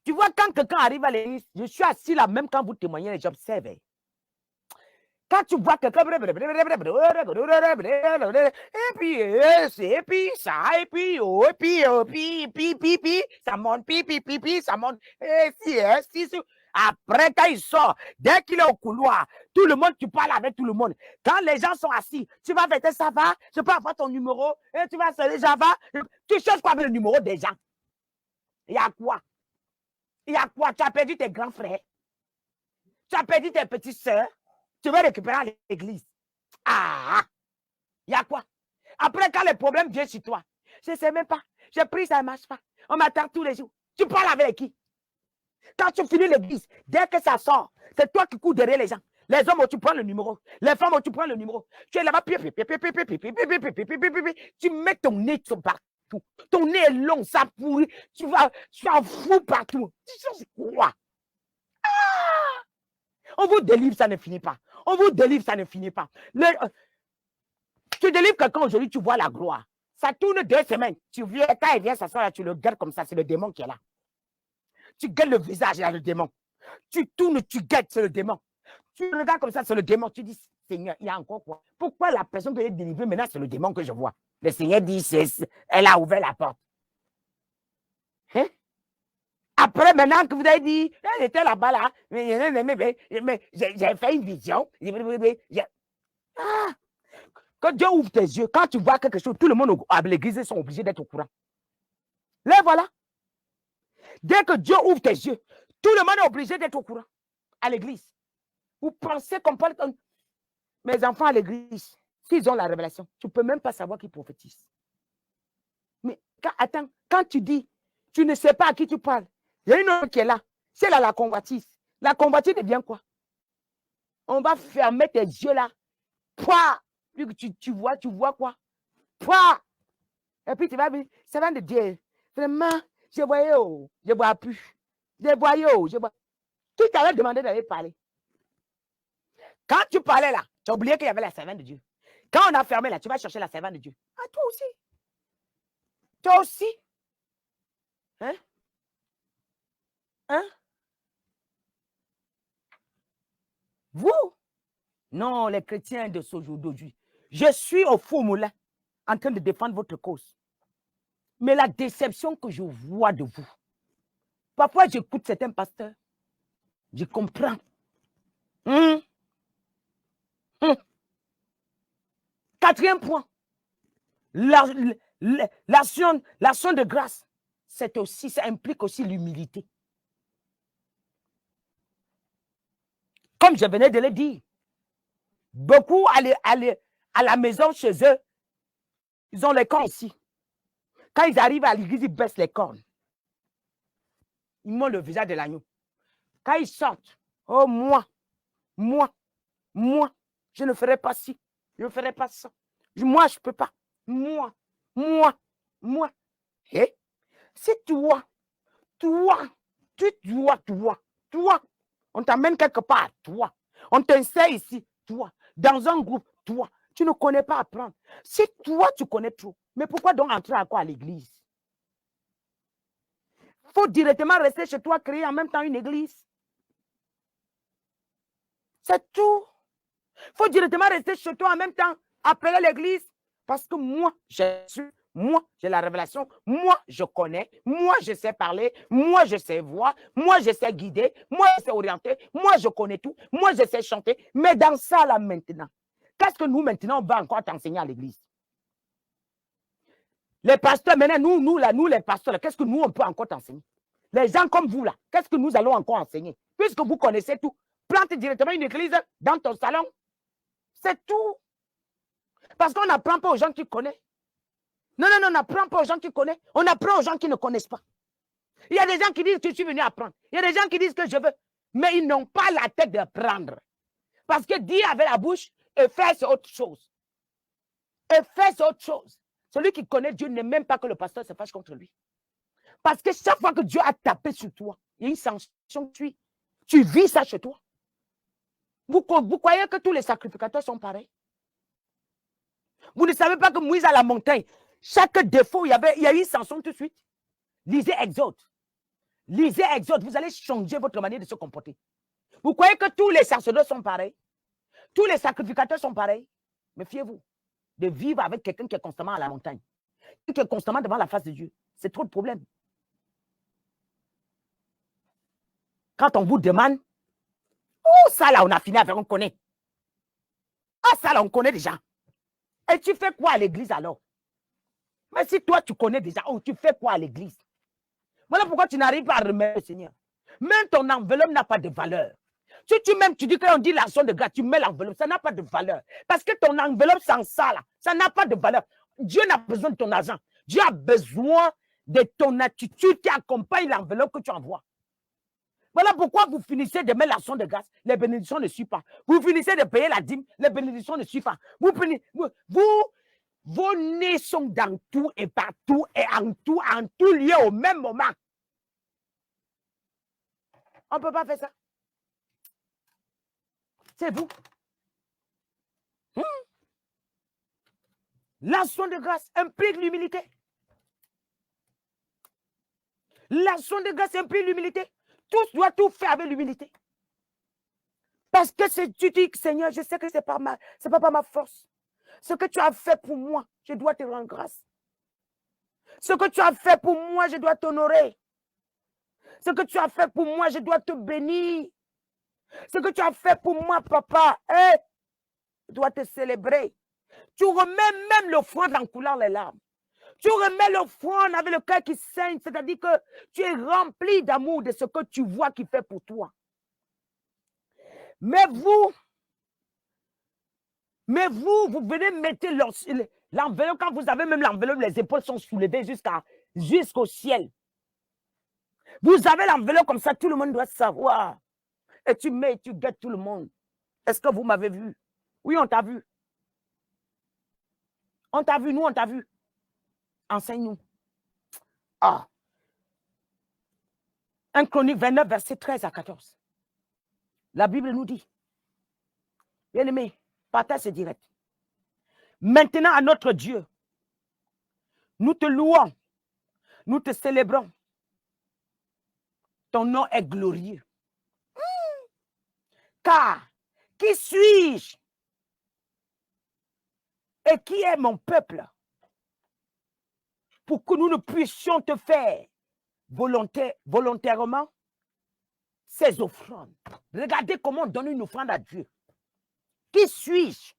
A: Tu vois, quand quelqu'un arrive à l'église, je suis assis là, même quand vous témoignez, j'observe. Quand tu vois quelqu'un, et puis ça, et puis, oh, et puis, ça monte, ça monte, et si, après, quand il sort, dès qu'il est au couloir, tout le monde, tu parles avec tout le monde. Quand les gens sont assis, tu vas faire ça va, je peux avoir ton numéro, et tu vas se ça va, tu cherches quoi avec le numéro des gens? Il y a quoi? Il y a quoi? Tu as perdu tes grands frères? Tu as perdu tes petites sœurs? Tu vas récupérer à l'église. Ah! Il y a quoi? Après, quand les problèmes viennent sur toi, je ne sais même pas. J'ai pris, ça ne marche pas. On m'attend tous les jours. Tu parles avec qui? Quand tu finis l'église, dès que ça sort, c'est toi qui cours derrière les gens. Les hommes, tu prends le numéro. Les femmes, tu prends le numéro. Tu es là-bas, tu mets ton nez partout. Ton nez est long, ça pourrit. Tu en fous partout. C'est quoi? Ah! On vous délivre, ça ne finit pas. On vous délivre, ça ne finit pas. Tu délivres quelqu'un aujourd'hui, tu vois la gloire. Ça tourne 2 semaines. Tu viens, quand il vient s'asseoir là, tu le gardes comme ça, c'est le démon qui est là. Tu guettes le visage, il y a le démon. Tu tournes, tu guettes, c'est le démon. Tu regardes comme ça, c'est le démon. Tu dis, Seigneur, il y a encore quoi? Pourquoi la personne peut être délivrée maintenant, c'est le démon que je vois? Le Seigneur dit, elle a ouvert la porte. Hein? Après, maintenant que vous avez dit, elle était là-bas, là, mais j'ai fait une vision. Ah! Quand Dieu ouvre tes yeux, quand tu vois quelque chose, tout le monde à l'église sont obligés d'être au courant. Là, voilà. Dès que Dieu ouvre tes yeux, tout le monde est obligé d'être au courant à l'église. Vous pensez qu'on parle comme mes enfants à l'église, s'ils ont la révélation, tu ne peux même pas savoir qu'ils prophétisent. Mais attends, quand tu dis, tu ne sais pas à qui tu parles, il y a une autre qui est là. Si elle a la convoitise devient quoi? On va fermer tes yeux là. Pouah! Tu vois quoi? Pouah! Et puis tu vas dire, ça va de Dieu. Vraiment, je voyais, je ne vois plus. Je voyais, je vois. Qui t'avait demandé d'aller parler? Quand tu parlais là, tu as oublié qu'il y avait la servante de Dieu. Quand on a fermé là, tu vas chercher la servante de Dieu. Ah, toi aussi. Toi aussi. Hein? Hein? Vous? Non, les chrétiens de ce jour d'aujourd'hui. Je suis au faux moulin en train de défendre votre cause. Mais la déception que je vois de vous, parfois j'écoute certains pasteurs, je comprends. Quatrième point, l'action de grâce, ça implique aussi l'humilité. Comme je venais de le dire, beaucoup à la maison chez eux, ils ont les cornes ici. Quand ils arrivent à l'église, ils baissent les cornes. Ils montrent le visage de l'agneau. Quand ils sortent, oh moi, je ne ferai pas ci, je ne ferai pas ça. Moi, je ne peux pas. Moi. Et c'est toi, on t'amène quelque part, toi. On t'insère ici, toi. Dans un groupe, toi. Tu ne connais pas apprendre. C'est toi, tu connais trop. Mais pourquoi donc entrer à quoi à l'église? Il faut directement rester chez toi, créer en même temps une église. C'est tout. Il faut directement rester chez toi en même temps, appeler l'église. Parce que moi, j'ai la révélation, moi, je connais, moi, je sais parler, moi, je sais voir, moi, je sais guider, moi, je sais orienter, moi, je connais tout, moi, je sais chanter. Mais dans ça, là, maintenant, qu'est-ce que nous, maintenant, on va encore t'enseigner à l'église? Les pasteurs, maintenant, nous, les pasteurs, qu'est-ce que nous, on peut encore t'enseigner? Les gens comme vous, là, qu'est-ce que nous allons encore enseigner? Puisque vous connaissez tout, plante directement une église dans ton salon. C'est tout. Parce qu'on n'apprend pas aux gens qui connaissent. Non, on n'apprend pas aux gens qui connaissent. On apprend aux gens qui ne connaissent pas. Il y a des gens qui disent que je suis venu apprendre. Il y a des gens qui disent que je veux. Mais ils n'ont pas la tête d'apprendre. Parce que dire avec la bouche et faire, c'est autre chose. Et faire, c'est autre chose. Celui qui connaît Dieu n'aime même pas que le pasteur se fâche contre lui. Parce que chaque fois que Dieu a tapé sur toi, il y a une sanction. Tu vis ça chez toi. Vous croyez que tous les sacrificateurs sont pareils? Vous ne savez pas que Moïse à la montagne, chaque défaut, il y a eu une sanction tout de suite. Lisez Exode. Lisez Exode, vous allez changer votre manière de se comporter. Vous croyez que tous les sacerdotes sont pareils? Tous les sacrificateurs sont pareils? Méfiez-vous de vivre avec quelqu'un qui est constamment à la montagne, qui est constamment devant la face de Dieu. C'est trop de problèmes. Quand on vous demande, oh, ça là, on a fini avec, on connaît. Ah, ça là, on connaît déjà. Et tu fais quoi à l'église alors? Mais si toi, tu connais déjà, oh, tu fais quoi à l'église? Voilà pourquoi tu n'arrives pas à remettre le Seigneur. Même ton enveloppe n'a pas de valeur. Si tu dis qu'on dit l'action de grâce, tu mets l'enveloppe, ça n'a pas de valeur. Parce que ton enveloppe sans ça, là, ça n'a pas de valeur. Dieu n'a besoin de ton argent. Dieu a besoin de ton attitude qui accompagne l'enveloppe que tu envoies. Voilà pourquoi vous finissez de mettre l'action de grâce, les bénédictions ne suivent pas. Vous finissez de payer la dîme, les bénédictions ne suivent pas. Vos nez sont dans tout et partout et en tout lieu au même moment. On ne peut pas faire ça. C'est vous. L'action de grâce implique l'humilité. L'action de grâce implique l'humilité. Tous doivent tout faire avec l'humilité. Parce que tu dis, Seigneur, je sais que ce n'est pas par ma force. Ce que tu as fait pour moi, je dois te rendre grâce. Ce que tu as fait pour moi, je dois t'honorer. Ce que tu as fait pour moi, je dois te bénir. Ce que tu as fait pour moi, papa, je dois te célébrer. Tu remets même l'offrande en coulant les larmes. Tu remets l'offrande avec le cœur qui saigne, c'est-à-dire que tu es rempli d'amour de ce que tu vois qu'il fait pour toi. Mais vous venez mettre l'enveloppe, quand vous avez même l'enveloppe, les épaules sont soulevées jusqu'au ciel. Vous avez l'enveloppe comme ça, tout le monde doit savoir. Et tu mets, tu guettes tout le monde. Est-ce que vous m'avez vu? Oui, on t'a vu. On t'a vu, nous, on t'a vu. Enseigne-nous. Ah. 1 Chronique 29, verset 13 à 14. La Bible nous dit, bien-aimé, partage c'est direct. Maintenant à notre Dieu, nous te louons, nous te célébrons. Ton nom est glorieux. Car, qui suis-je? Et qui est mon peuple? Pour que nous ne puissions te faire volontairement ces offrandes. Regardez comment on donne une offrande à Dieu. Qui suis-je?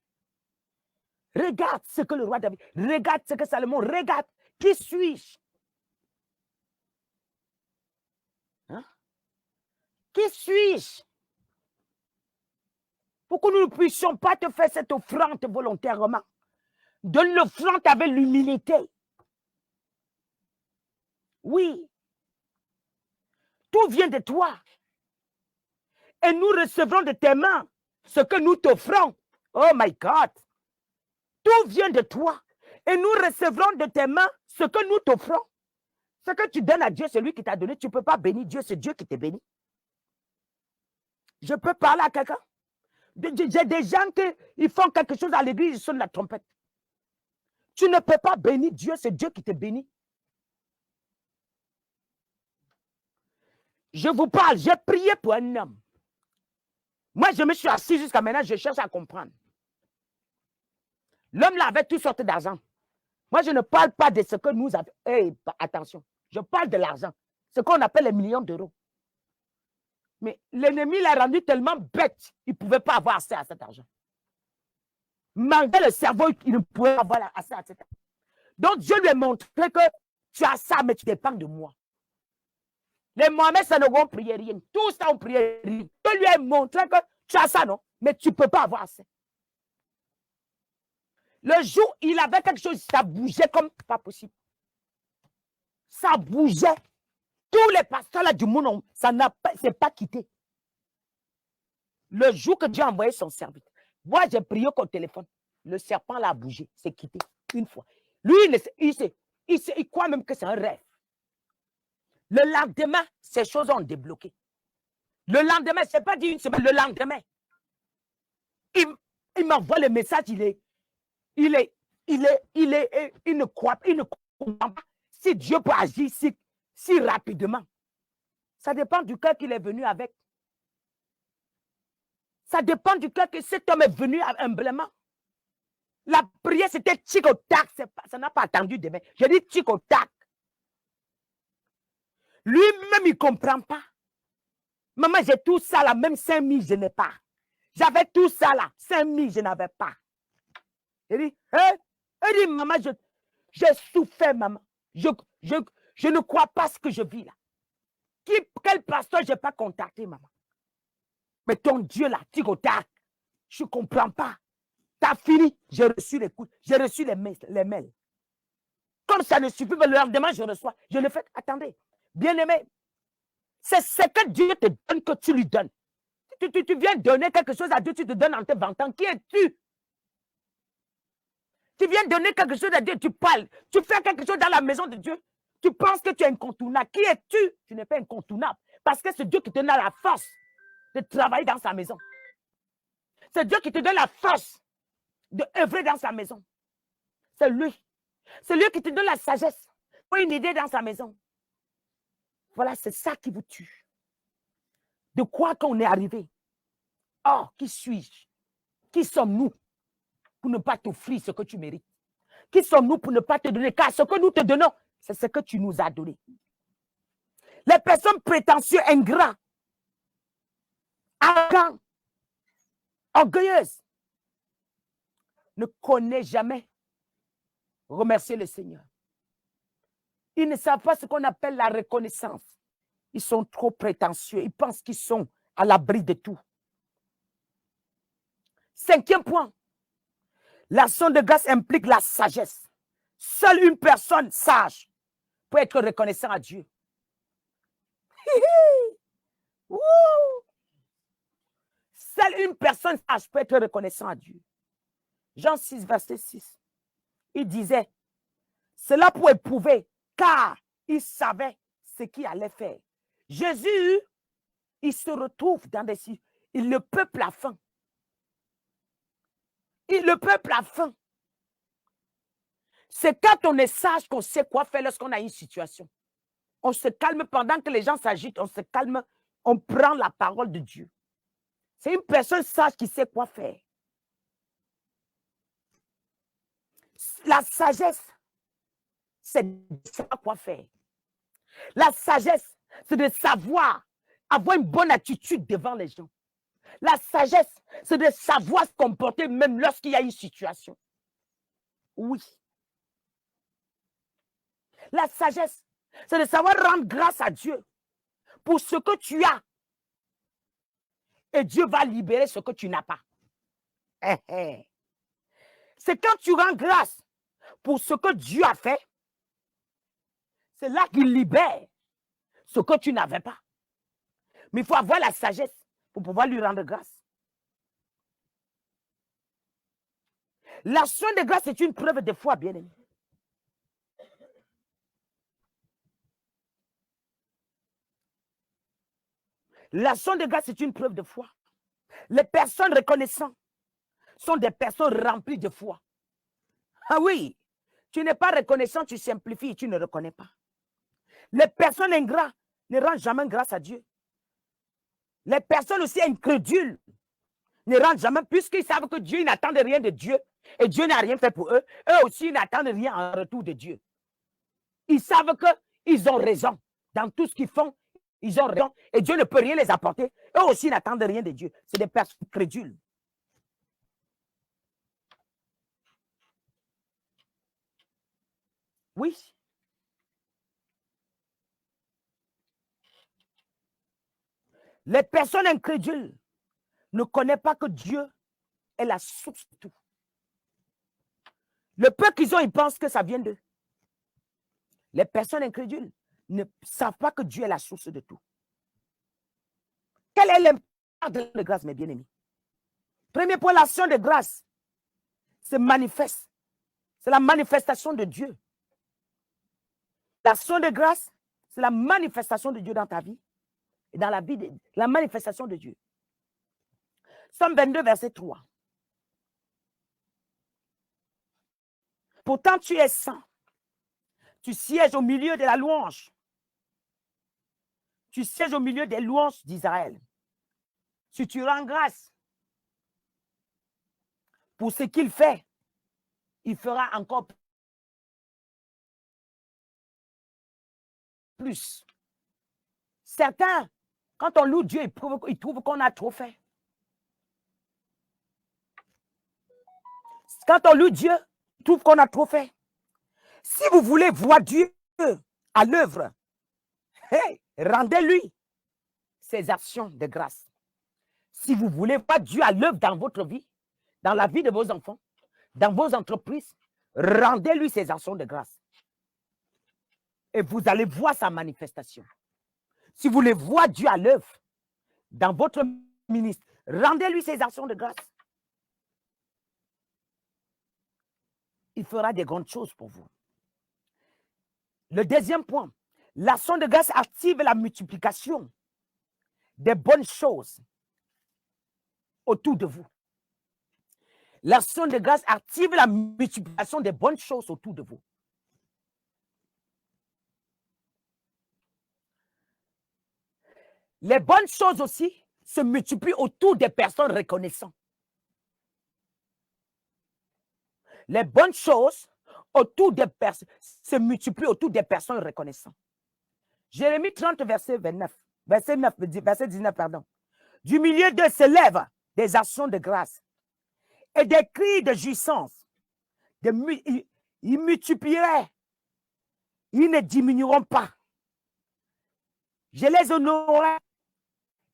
A: Regarde ce que le roi David, regarde ce que Salomon, regarde. Qui suis-je? Hein? Qui suis-je? Pour que nous ne puissions pas te faire cette offrande volontairement. Donne l'offrande avec l'humilité. Oui. Tout vient de toi. Et nous recevrons de tes mains ce que nous t'offrons. Oh my God. Tout vient de toi. Et nous recevrons de tes mains ce que nous t'offrons. Ce que tu donnes à Dieu, c'est lui qui t'a donné. Tu ne peux pas bénir Dieu, c'est Dieu qui te bénit. Je peux parler à quelqu'un. J'ai des gens qui font quelque chose à l'église, ils sonnent la trompette. Tu ne peux pas bénir Dieu, c'est Dieu qui te bénit. Je vous parle, j'ai prié pour un homme. Moi, je me suis assis jusqu'à maintenant, je cherche à comprendre. L'homme là avait toutes sortes d'argent. Moi, je ne parle pas de ce que nous avons. Hey, attention, je parle de l'argent. Ce qu'on appelle les millions d'euros. Mais l'ennemi l'a rendu tellement bête, il ne pouvait pas avoir accès à cet argent. Malgré le cerveau, il ne pouvait pas avoir accès à cet argent. Donc, Dieu lui a montré que tu as ça, mais tu dépends de moi. Les Mohamed, ça ne vont prier rien. Tous ça ont prié rien. Dieu lui a montré que tu as ça, non? Mais tu ne peux pas avoir assez. Le jour, il avait quelque chose, ça bougeait comme pas possible. Ça bougeait. Tous les pasteurs là du monde, ça n'a pas, c'est pas quitté. Le jour que Dieu a envoyé son serviteur, moi j'ai prié au téléphone. Le serpent l'a bougé, c'est quitté une fois. Lui, il croit même que c'est un rêve. Le lendemain, ces choses ont débloqué. Le lendemain, ce n'est pas dit une semaine, le lendemain, il m'envoie le message, il ne croit pas si Dieu peut agir si rapidement. Ça dépend du cœur qu'il est venu avec. Ça dépend du cœur que cet homme est venu humblement. La prière, c'était tic au tac. Ça n'a pas attendu demain. Je dis tic au tac. Lui-même, il ne comprend pas. Maman, j'ai tout ça là, même 5 000, je n'ai pas. J'avais tout ça là, 5 000, je n'avais pas. Il dit, il dit, maman, j'ai souffert, maman. Je ne crois pas ce que je vis là. Quel pasteur je n'ai pas contacté, maman? Mais ton Dieu là, tic au tac. Je ne comprends pas. T'as fini. J'ai reçu les coups, j'ai reçu les mails. Comme ça ne suffit pas, le lendemain, je reçois. Je le fais. Attendez, bien-aimé, c'est ce que Dieu te donne que tu lui donnes. Tu viens donner quelque chose à Dieu, tu te donnes en te vantant. Qui es-tu? Tu viens donner quelque chose à Dieu, tu parles. Tu fais quelque chose dans la maison de Dieu. Tu penses que tu es incontournable. Qui es-tu? Tu n'es pas incontournable. Parce que c'est Dieu qui te donne la force de travailler dans sa maison. C'est Dieu qui te donne la force d'œuvrer dans sa maison. C'est lui. C'est lui qui te donne la sagesse pour une idée dans sa maison. Voilà, c'est ça qui vous tue. De quoi qu'on est arrivé? Oh, qui suis-je? Qui sommes-nous pour ne pas t'offrir ce que tu mérites? Qui sommes-nous pour ne pas te donner? Car ce que nous te donnons, c'est ce que tu nous as donné. Les personnes prétentieuses, ingrats, arrogants, orgueilleuses, ne connaissent jamais remercier le Seigneur. Ils ne savent pas ce qu'on appelle la reconnaissance. Ils sont trop prétentieux. Ils pensent qu'ils sont à l'abri de tout. 5e point. L'action de grâce implique la sagesse. Seule une personne sage peut être reconnaissant à Dieu. Seule une personne sage peut être reconnaissant à Dieu. Jean 6, verset 6. Il disait, cela pour éprouver, car il savait ce qu'il allait faire. Jésus, il se retrouve dans des situations. Le peuple a faim. Le peuple a faim. C'est quand on est sage qu'on sait quoi faire lorsqu'on a une situation. On se calme pendant que les gens s'agitent, on se calme, on prend la parole de Dieu. C'est une personne sage qui sait quoi faire. La sagesse, c'est de savoir quoi faire. La sagesse, c'est de savoir avoir une bonne attitude devant les gens. La sagesse, c'est de savoir se comporter même lorsqu'il y a une situation. Oui. La sagesse, c'est de savoir rendre grâce à Dieu pour ce que tu as. Et Dieu va libérer ce que tu n'as pas. C'est quand tu rends grâce pour ce que Dieu a fait, c'est là qu'il libère ce que tu n'avais pas. Mais il faut avoir la sagesse pour pouvoir lui rendre grâce. L'action de grâce est une preuve de foi, bien-aimé. L'action de grâce est une preuve de foi. Les personnes reconnaissantes sont des personnes remplies de foi. Ah oui, tu n'es pas reconnaissant, tu simplifies, tu ne reconnais pas. Les personnes ingrates ne rendent jamais grâce à Dieu. Les personnes aussi incrédules ne rendent jamais, puisqu'ils savent que Dieu n'attend rien de Dieu et Dieu n'a rien fait pour eux. Eux aussi, ils n'attendent rien en retour de Dieu. Ils savent qu'ils ont raison. Dans tout ce qu'ils font, ils ont raison et Dieu ne peut rien les apporter. Eux aussi n'attendent rien de Dieu. C'est des personnes crédules. Oui. Les personnes incrédules ne connaissent pas que Dieu est la source de tout. Le peu qu'ils ont, ils pensent que ça vient d'eux. Les personnes incrédules ne savent pas que Dieu est la source de tout. Quel est l'impact de grâce, mes bien-aimés? Premier point, l'action de grâce se manifeste. C'est la manifestation de Dieu. L'action de grâce se c'est la manifestation de Dieu dans ta vie et dans la vie de la manifestation de Dieu. Psaume 22, verset 3. Pourtant, tu es saint. Tu sièges au milieu de la louange. Tu sièges au milieu des louanges d'Israël. Si tu rends grâce pour ce qu'il fait, il fera encore plus. Certains, quand on loue Dieu, ils trouvent qu'on a trop fait. Quand on loue Dieu, ils trouvent qu'on a trop fait. Si vous voulez voir Dieu à l'œuvre, hey, rendez-lui ses actions de grâce. Si vous voulez voir Dieu à l'œuvre dans votre vie, dans la vie de vos enfants, dans vos entreprises, rendez-lui ses actions de grâce. Et vous allez voir sa manifestation. Si vous voulez voir Dieu à l'œuvre dans votre ministre, rendez-lui ses actions de grâce. Il fera des grandes choses pour vous. Le deuxième point, l'action de grâce active la multiplication des bonnes choses autour de vous. L'action de grâce active la multiplication des bonnes choses autour de vous. Les bonnes choses aussi se multiplient autour des personnes reconnaissantes. Les bonnes choses autour des personnes se multiplient autour des personnes reconnaissantes. Jérémie 30, verset 29, verset 19, pardon. Du milieu d'eux s'élèvent des actions de grâce et des cris de jouissance. Ils multiplieraient, ils ne diminueront pas. Je les honorerai,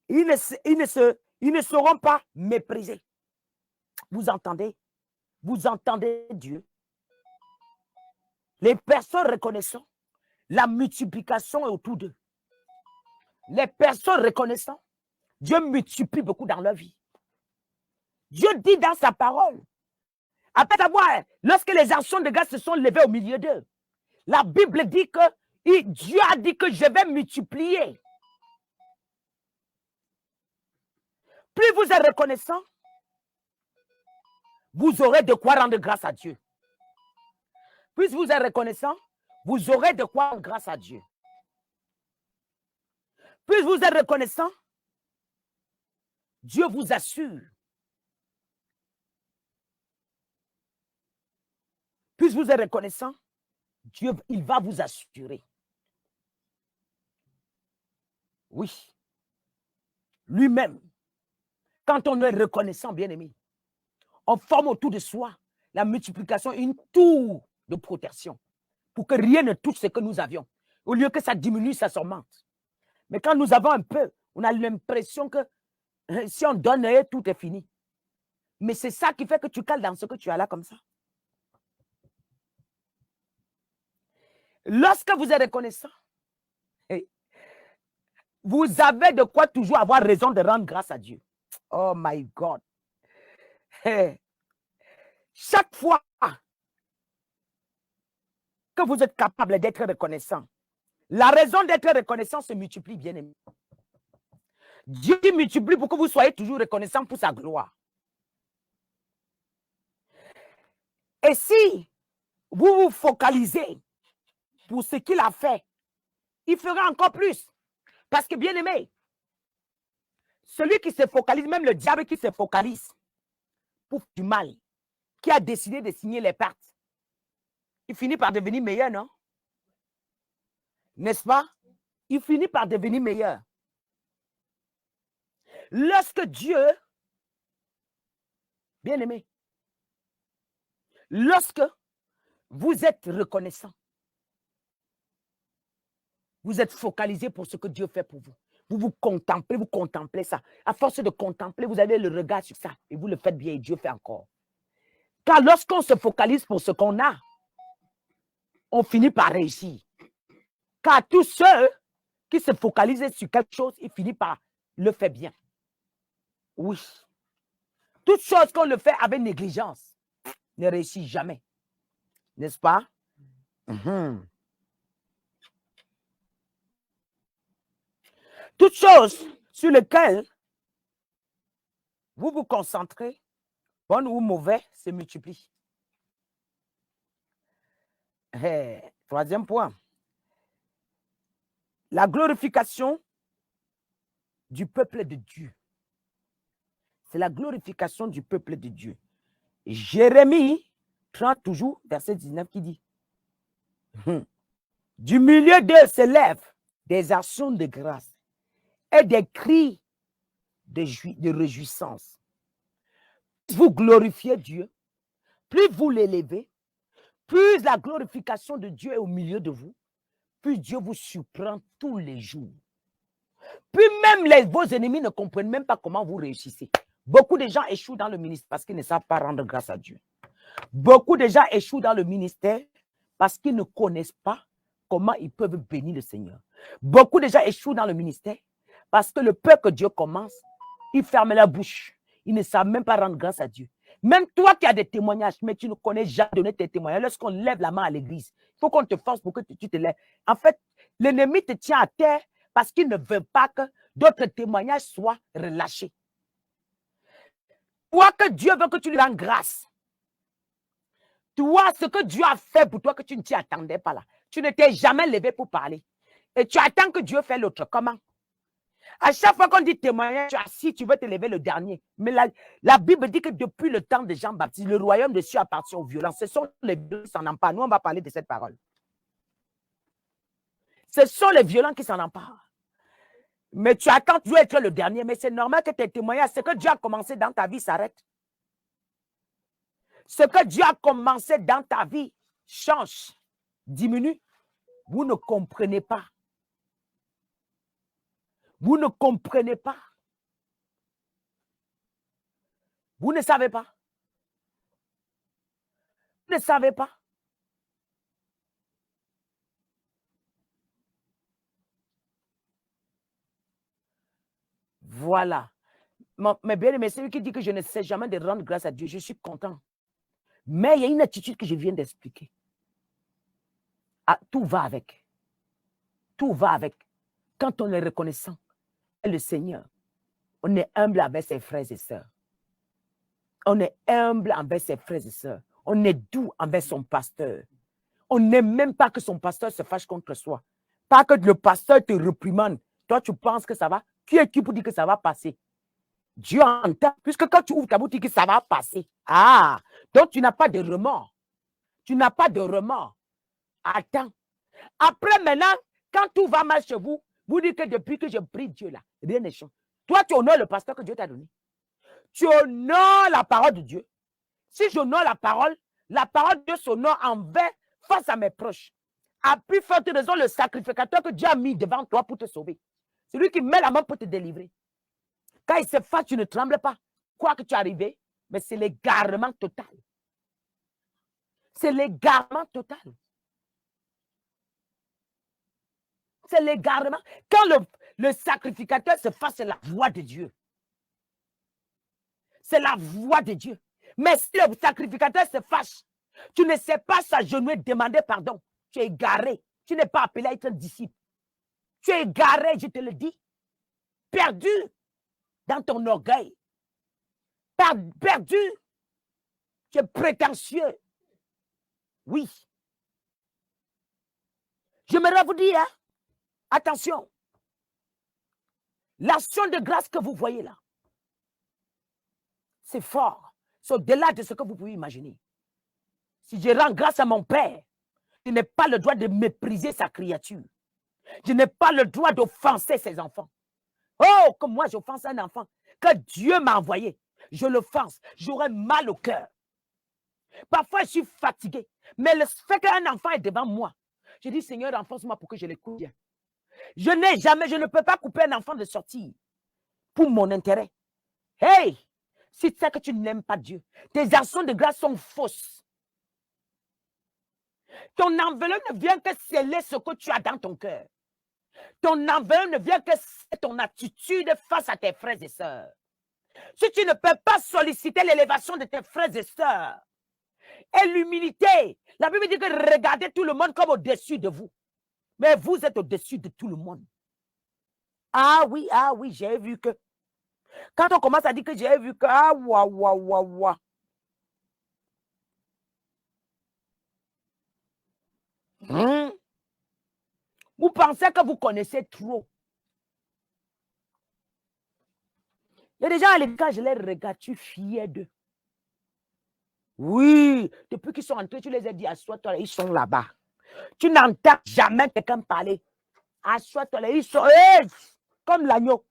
A: ils ne seront pas méprisés. Vous entendez? Vous entendez Dieu? Les personnes reconnaissant la multiplication est autour d'eux. Les personnes reconnaissant, Dieu multiplie beaucoup dans leur vie. Dieu dit dans sa parole, après avoir, lorsque les actions de grâce se sont levées au milieu d'eux, la Bible dit que Dieu a dit que je vais multiplier. Plus vous êtes reconnaissant, vous aurez de quoi rendre grâce à Dieu. Plus vous êtes reconnaissant, vous aurez de quoi rendre grâce à Dieu. Plus vous êtes reconnaissant, Dieu vous assure. Plus vous êtes reconnaissant, Dieu, il va vous assurer. Oui. Lui-même, quand on est reconnaissant, bien-aimé, on forme autour de soi la multiplication, une tour de protection pour que rien ne touche ce que nous avions. Au lieu que ça diminue, ça s'augmente. Mais quand nous avons un peu, on a l'impression que si on donne, tout est fini. Mais c'est ça qui fait que tu cales dans ce que tu as là comme ça. Lorsque vous êtes reconnaissant, vous avez de quoi toujours avoir raison de rendre grâce à Dieu. Oh my God. Chaque fois que vous êtes capable d'être reconnaissant, la raison d'être reconnaissant se multiplie, bien aimé. Dieu multiplie pour que vous soyez toujours reconnaissant pour sa gloire. Et si vous vous focalisez pour ce qu'il a fait, il fera encore plus. Parce que, bien aimé, celui qui se focalise, même le diable qui se focalise pour du mal, qui a décidé de signer les pactes, il finit par devenir meilleur, non? N'est-ce pas? Il finit par devenir meilleur. Lorsque Dieu, bien aimé, lorsque vous êtes reconnaissant, vous êtes focalisé pour ce que Dieu fait pour vous. Vous contemplez ça. À force de contempler, vous avez le regard sur ça et vous le faites bien et Dieu fait encore. Car lorsqu'on se focalise pour ce qu'on a, on finit par réussir. Car tous ceux qui se focalisent sur quelque chose, ils finissent par le faire bien. Oui. Toute chose qu'on le fait avec négligence ne réussit jamais. N'est-ce pas? Toutes choses sur lesquelles vous vous concentrez, bon ou mauvais, se multiplient. Troisième point. La glorification du peuple de Dieu. C'est la glorification du peuple de Dieu. Jérémie 30, toujours, verset 19, qui dit du milieu d'eux s'élèvent des actions de grâce et des cris de réjouissance. Plus vous glorifiez Dieu, plus vous l'élevez, plus la glorification de Dieu est au milieu de vous, plus Dieu vous surprend tous les jours. Puis même vos ennemis ne comprennent même pas comment vous réussissez. Beaucoup de gens échouent dans le ministère parce qu'ils ne savent pas rendre grâce à Dieu. Beaucoup de gens échouent dans le ministère parce qu'ils ne connaissent pas comment ils peuvent bénir le Seigneur. Beaucoup de gens échouent dans le ministère parce que le peu que Dieu commence, ils ferment la bouche. Ils ne savent même pas rendre grâce à Dieu. Même toi qui as des témoignages, mais tu ne connais jamais donner tes témoignages. Lorsqu'on lève la main à l'église, il faut qu'on te force pour que tu te lèves. En fait, l'ennemi te tient à terre parce qu'il ne veut pas que d'autres témoignages soient relâchés. Toi que Dieu veut que tu lui rendes grâce. Toi, ce que Dieu a fait pour toi que tu ne t'y attendais pas là. Tu ne t'es jamais levé pour parler. Et tu attends que Dieu fasse l'autre. Comment? À chaque fois qu'on dit témoignage, tu es assis, tu veux te lever le dernier. Mais la Bible dit que depuis le temps de Jean-Baptiste, le royaume de Dieu appartient aux violents. Ce sont les violents qui s'en emparent. Nous, on va parler de cette parole. Ce sont les violents qui s'en emparent. Mais tu attends, tu veux être le dernier. Mais c'est normal que tes témoignages, ce que Dieu a commencé dans ta vie s'arrête. Ce que Dieu a commencé dans ta vie change, diminue. Vous ne comprenez pas. Vous ne comprenez pas. Vous ne savez pas. Vous ne savez pas. Voilà. Mais bien aimé, celui qui dit que je ne sais jamais de rendre grâce à Dieu, je suis content. Mais il y a une attitude que je viens d'expliquer. Ah, tout va avec. Tout va avec. Quand on est reconnaissant, le Seigneur, on est humble avec ses frères et sœurs. On est humble envers ses frères et sœurs. On est doux envers son pasteur. On n'aime même pas que son pasteur se fâche contre soi. Pas que le pasteur te réprimande. Toi, tu penses que ça va. Qui est qui pour dire que ça va passer? Dieu entend. Puisque quand tu ouvres ta bouche, tu dis que ça va passer. Ah, donc tu n'as pas de remords. Tu n'as pas de remords. Attends. Après, maintenant, quand tout va mal chez vous, vous dites que depuis que je prie Dieu là, rien n'est changé. Toi, tu honores le pasteur que Dieu t'a donné. Tu honores la parole de Dieu. Si j'honore la parole de Dieu s'honore envers face à mes proches. À plus forte raison, le sacrificateur que Dieu a mis devant toi pour te sauver. C'est lui qui met la main pour te délivrer. Quand il se fâche, tu ne trembles pas. Quoi que tu es arrivé, mais c'est l'égarement total. C'est l'égarement total. C'est l'égarement. Quand le sacrificateur se fâche, c'est la voix de Dieu. C'est la voix de Dieu. Mais si le sacrificateur se fâche, tu ne sais pas s'agenouiller, demander pardon. Tu es égaré. Tu n'es pas appelé à être un disciple. Tu es égaré, je te le dis. Perdu dans ton orgueil. Perdu. Tu es prétentieux. Oui. J'aimerais vous dire, hein, attention. L'action de grâce que vous voyez là, c'est fort. C'est au-delà de ce que vous pouvez imaginer. Si je rends grâce à mon Père, je n'ai pas le droit de mépriser sa créature. Je n'ai pas le droit d'offenser ses enfants. Oh, comme moi j'offense un enfant que Dieu m'a envoyé. Je l'offense. J'aurais mal au cœur. Parfois, je suis fatigué. Mais le fait qu'un enfant est devant moi, je dis, Seigneur, enfonce-moi pour que je l'écoute bien. Je ne peux pas couper un enfant de sortir pour mon intérêt. Hey, si tu sais que tu n'aimes pas Dieu, tes actions de grâce sont fausses. Ton enveloppe ne vient que sceller ce que tu as dans ton cœur. Ton enveloppe ne vient que sceller ton attitude face à tes frères et sœurs. Si tu ne peux pas solliciter l'élévation de tes frères et sœurs et l'humilité, la Bible dit que regardez tout le monde comme au-dessus de vous. Mais vous êtes au-dessus de tout le monde. Ah oui, j'ai vu que. Quand on commence à dire que j'ai vu que, ah, ouah. Vous pensez que vous connaissez trop. Il y a des gens à l'écart, je les regarde, tu fier d'eux. Oui, depuis qu'ils sont entrés, tu les as dit, assois-toi, ils sont là-bas. Tu n'entends jamais quelqu'un parler. Assois-toi, ils sont comme l'agneau.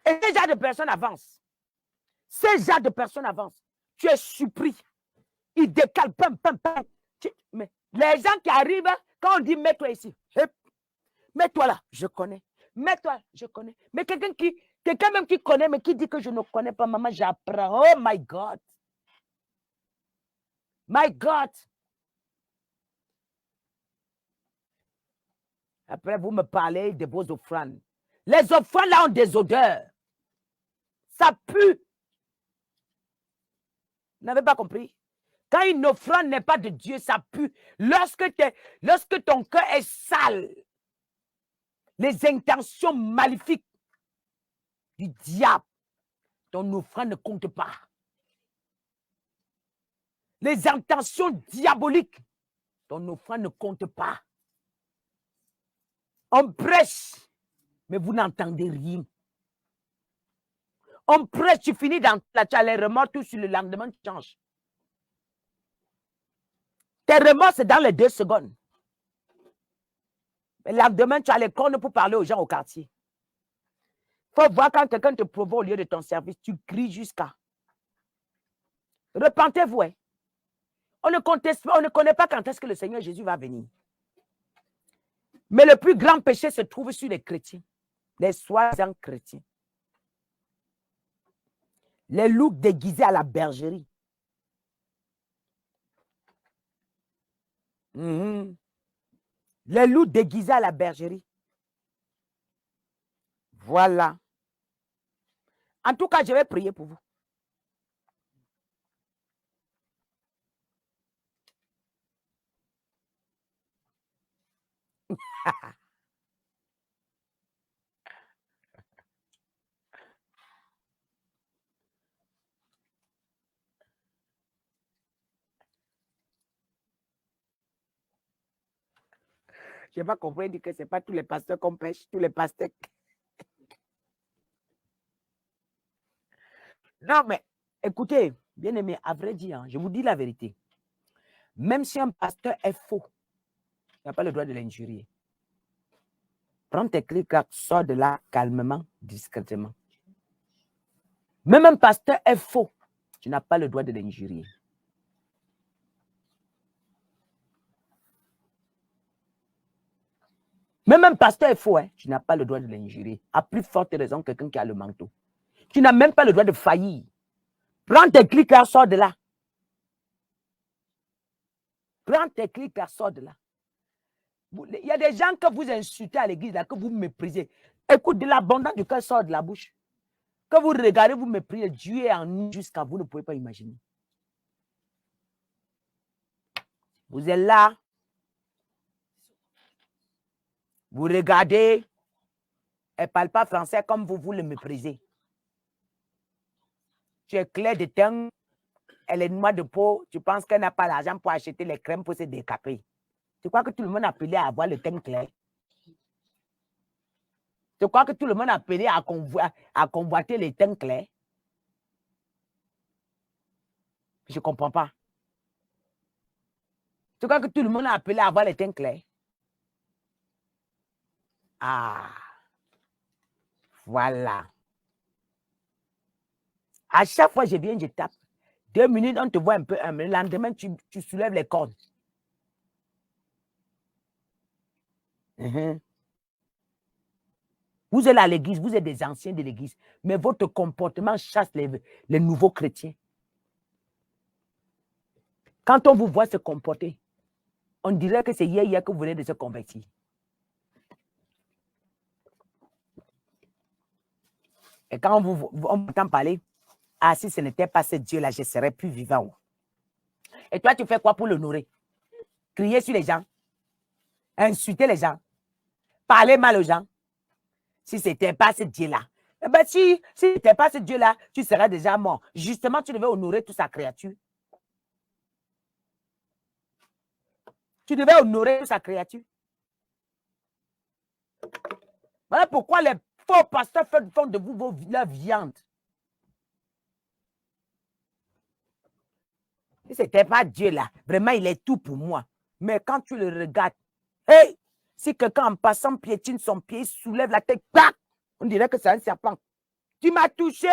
A: Et ces gens de personnes avancent. Tu es surpris. Ils décalent, pam. Mais les gens qui arrivent, quand on dit mets-toi ici, mets-toi là, je connais. Mets-toi, je connais. Mais quelqu'un même qui connaît, mais qui dit que je ne connais pas, maman, j'apprends. Oh my God. My God. Après, vous me parlez de vos offrandes. Les offrandes là ont des odeurs. Ça pue. Vous n'avez pas compris? Quand une offrande n'est pas de Dieu, ça pue. Lorsque ton cœur est sale, les intentions maléfiques du diable, ton offrande ne compte pas. Les intentions diaboliques, ton offrande ne compte pas. On prêche, mais vous n'entendez rien. On prêche, tu finis dans tu as les remords, tout sur le lendemain, tu changes. Tes remords, c'est dans les 2 secondes. Mais le lendemain, tu as les cornes pour parler aux gens au quartier. Il faut voir quand quelqu'un te provoque au lieu de ton service, tu cries jusqu'à. Repentez-vous. Hein. On ne connaît pas quand est-ce que le Seigneur Jésus va venir. Mais le plus grand péché se trouve sur les chrétiens, les soi-disant chrétiens. Les loups déguisés à la bergerie. Les loups déguisés à la bergerie. Voilà. En tout cas, je vais prier pour vous. Je n'ai pas compris que ce n'est pas tous les pasteurs qu'on pêche, tous les pasteurs. Non, mais écoutez, bien aimé, à vrai dire, je vous dis la vérité. Même si un pasteur est faux, il n'a pas le droit de l'injurier. Prends tes clés, sors de là calmement, discrètement. Même un pasteur est faux, tu n'as pas le droit de l'injurier. Même un pasteur est faux, hein, tu n'as pas le droit de l'injurier. À plus forte raison, quelqu'un qui a le manteau. Tu n'as même pas le droit de faillir. Prends tes clics, sors de là. Prends tes clics, sors de là. Il y a des gens que vous insultez à l'église, là, que vous méprisez. Écoute, de l'abondance du cœur sort de la bouche. Que vous regardez, vous méprisez. Dieu est en nous jusqu'à vous ne pouvez pas imaginer. Vous êtes là. Vous regardez. Elle ne parle pas français comme vous le méprisez. Tu es clair de teint. Elle est noire de peau. Tu penses qu'elle n'a pas l'argent pour acheter les crèmes pour se décaper. Tu crois que tout le monde a appelé à avoir le teint clair? Tu crois que tout le monde a appelé à convoiter les teints clairs? Je ne comprends pas. Tu crois que tout le monde a appelé à avoir les teints clairs? Ah, voilà. À chaque fois, je viens, je tape. 2 minutes, on te voit un peu. Le lendemain, tu soulèves les cordes. Vous êtes à l'église, vous êtes des anciens de l'église, mais votre comportement chasse les nouveaux chrétiens. Quand on vous voit se comporter, on dirait que c'est hier que vous venez de se convertir. Et quand on m'entend parler, ah, si ce n'était pas ce Dieu-là, je ne serais plus vivant. Et toi, tu fais quoi pour l'honorer? Crier sur les gens, insulter les gens, parler mal aux gens. Si ce n'était pas ce Dieu-là, eh ben si ce n'était pas ce Dieu-là, tu serais déjà mort. Justement, tu devais honorer toute sa créature. Tu devais honorer toute sa créature. Voilà pourquoi les faux pasteurs font de vous leur viande. Si ce n'était pas Dieu là, vraiment, il est tout pour moi. Mais quand tu le regardes, hey, si quelqu'un en passant piétine son pied, soulève la tête, clac, on dirait que c'est un serpent. Tu m'as touché?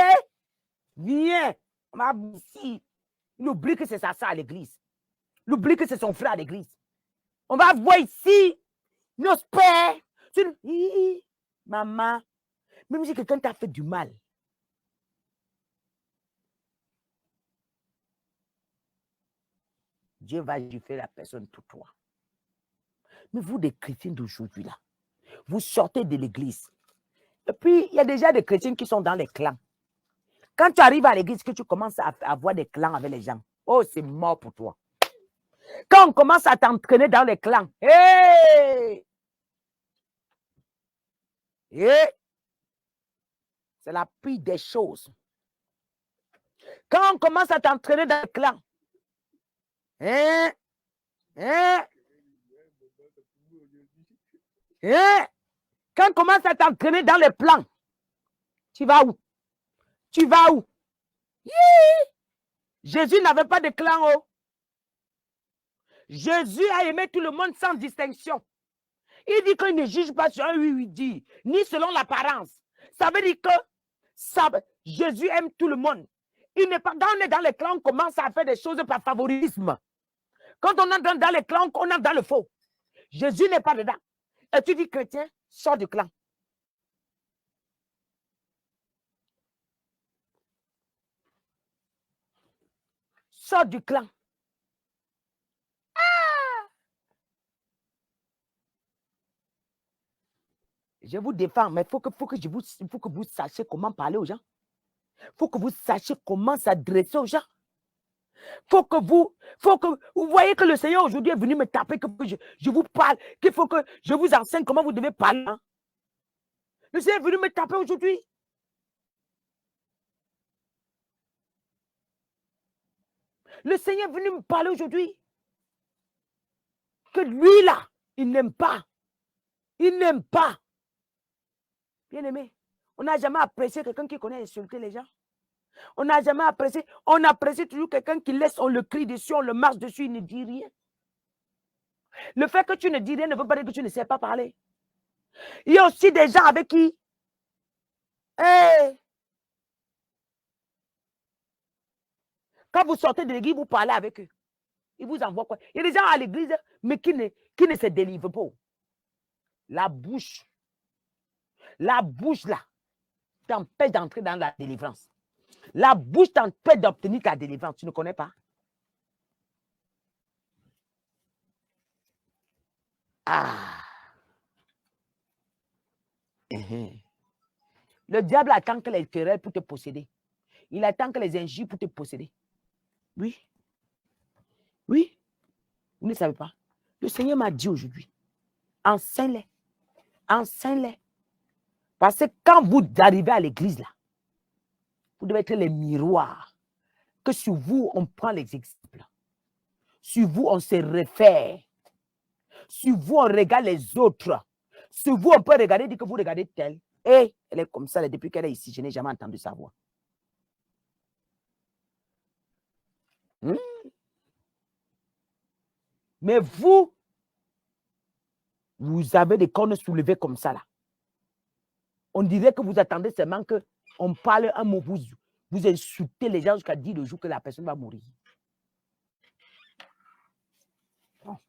A: Viens. On m'a ici. Il oublie que c'est sa soeur à l'église. Il oublie que c'est son frère à l'église. On va voir ici nos pères. Maman, même si quelqu'un t'a fait du mal, Dieu va gifler la personne pour toi. Mais vous, des chrétiens d'aujourd'hui, là, vous sortez de l'église. Et puis, il y a déjà des chrétiens qui sont dans les clans. Quand tu arrives à l'église, que tu commences à avoir des clans avec les gens, oh, c'est mort pour toi. Quand on commence à t'entraîner dans les clans, hey! Hey! C'est la pire des choses. Quand on commence à t'entraîner dans les clans, hein? Hein? Hein? Quand on commence à t'entraîner dans les plans, tu vas où? Tu vas où? Jésus n'avait pas de clan. Oh. Jésus a aimé tout le monde sans distinction. Il dit qu'il ne juge pas sur un oui-oui-dit, ni selon l'apparence. Ça veut dire que Jésus aime tout le monde. Il n'est pas, quand on est dans les clans, on commence à faire des choses par favoritisme. Quand on entre dans les clans, on entre dans le faux. Jésus n'est pas dedans. Et tu dis chrétien, sors du clan. Sors du clan. Ah! Je vous défends, mais il faut que vous sachiez comment parler aux gens. Il faut que vous sachiez comment s'adresser aux gens. Faut que vous voyez que le Seigneur aujourd'hui est venu me taper, que je vous parle, qu'il faut que je vous enseigne comment vous devez parler. Hein? Le Seigneur est venu me taper aujourd'hui. Le Seigneur est venu me parler aujourd'hui. Que lui là, il n'aime pas. Il n'aime pas. Bien aimé, on n'a jamais apprécié quelqu'un qui connaît insulter les gens. On n'a jamais apprécié. On apprécie toujours quelqu'un qui laisse, on le crie dessus, on le marche dessus, il ne dit rien. Le fait que tu ne dis rien ne veut pas dire que tu ne sais pas parler. Il y a aussi des gens avec qui, hey, quand vous sortez de l'église, vous parlez avec eux. Ils vous envoient quoi? Il y a des gens à l'église, mais qui ne se délivrent pas. La bouche là, t'empêche d'entrer dans la délivrance. La bouche t'empêche d'obtenir ta délivrance. Tu ne connais pas? Ah. Le diable attend que les querelles pour te posséder. Il attend que les injures pour te posséder. Oui. Oui. Vous ne savez pas. Le Seigneur m'a dit aujourd'hui, enseigne-les. Enseigne-les. Parce que quand vous arrivez à l'église, là, vous devez être les miroirs. Que sur vous, on prend les exemples. Sur vous, on se réfère. Sur vous, on regarde les autres. Sur vous, on peut regarder, dire que vous regardez tel. Et elle est comme ça, depuis qu'elle est ici, je n'ai jamais entendu sa voix. Mais vous avez des cornes soulevées comme ça, là. On dirait que vous attendez seulement qu'on parle un mot, vous insultez les gens jusqu'à dire le jour que la personne va mourir. Non.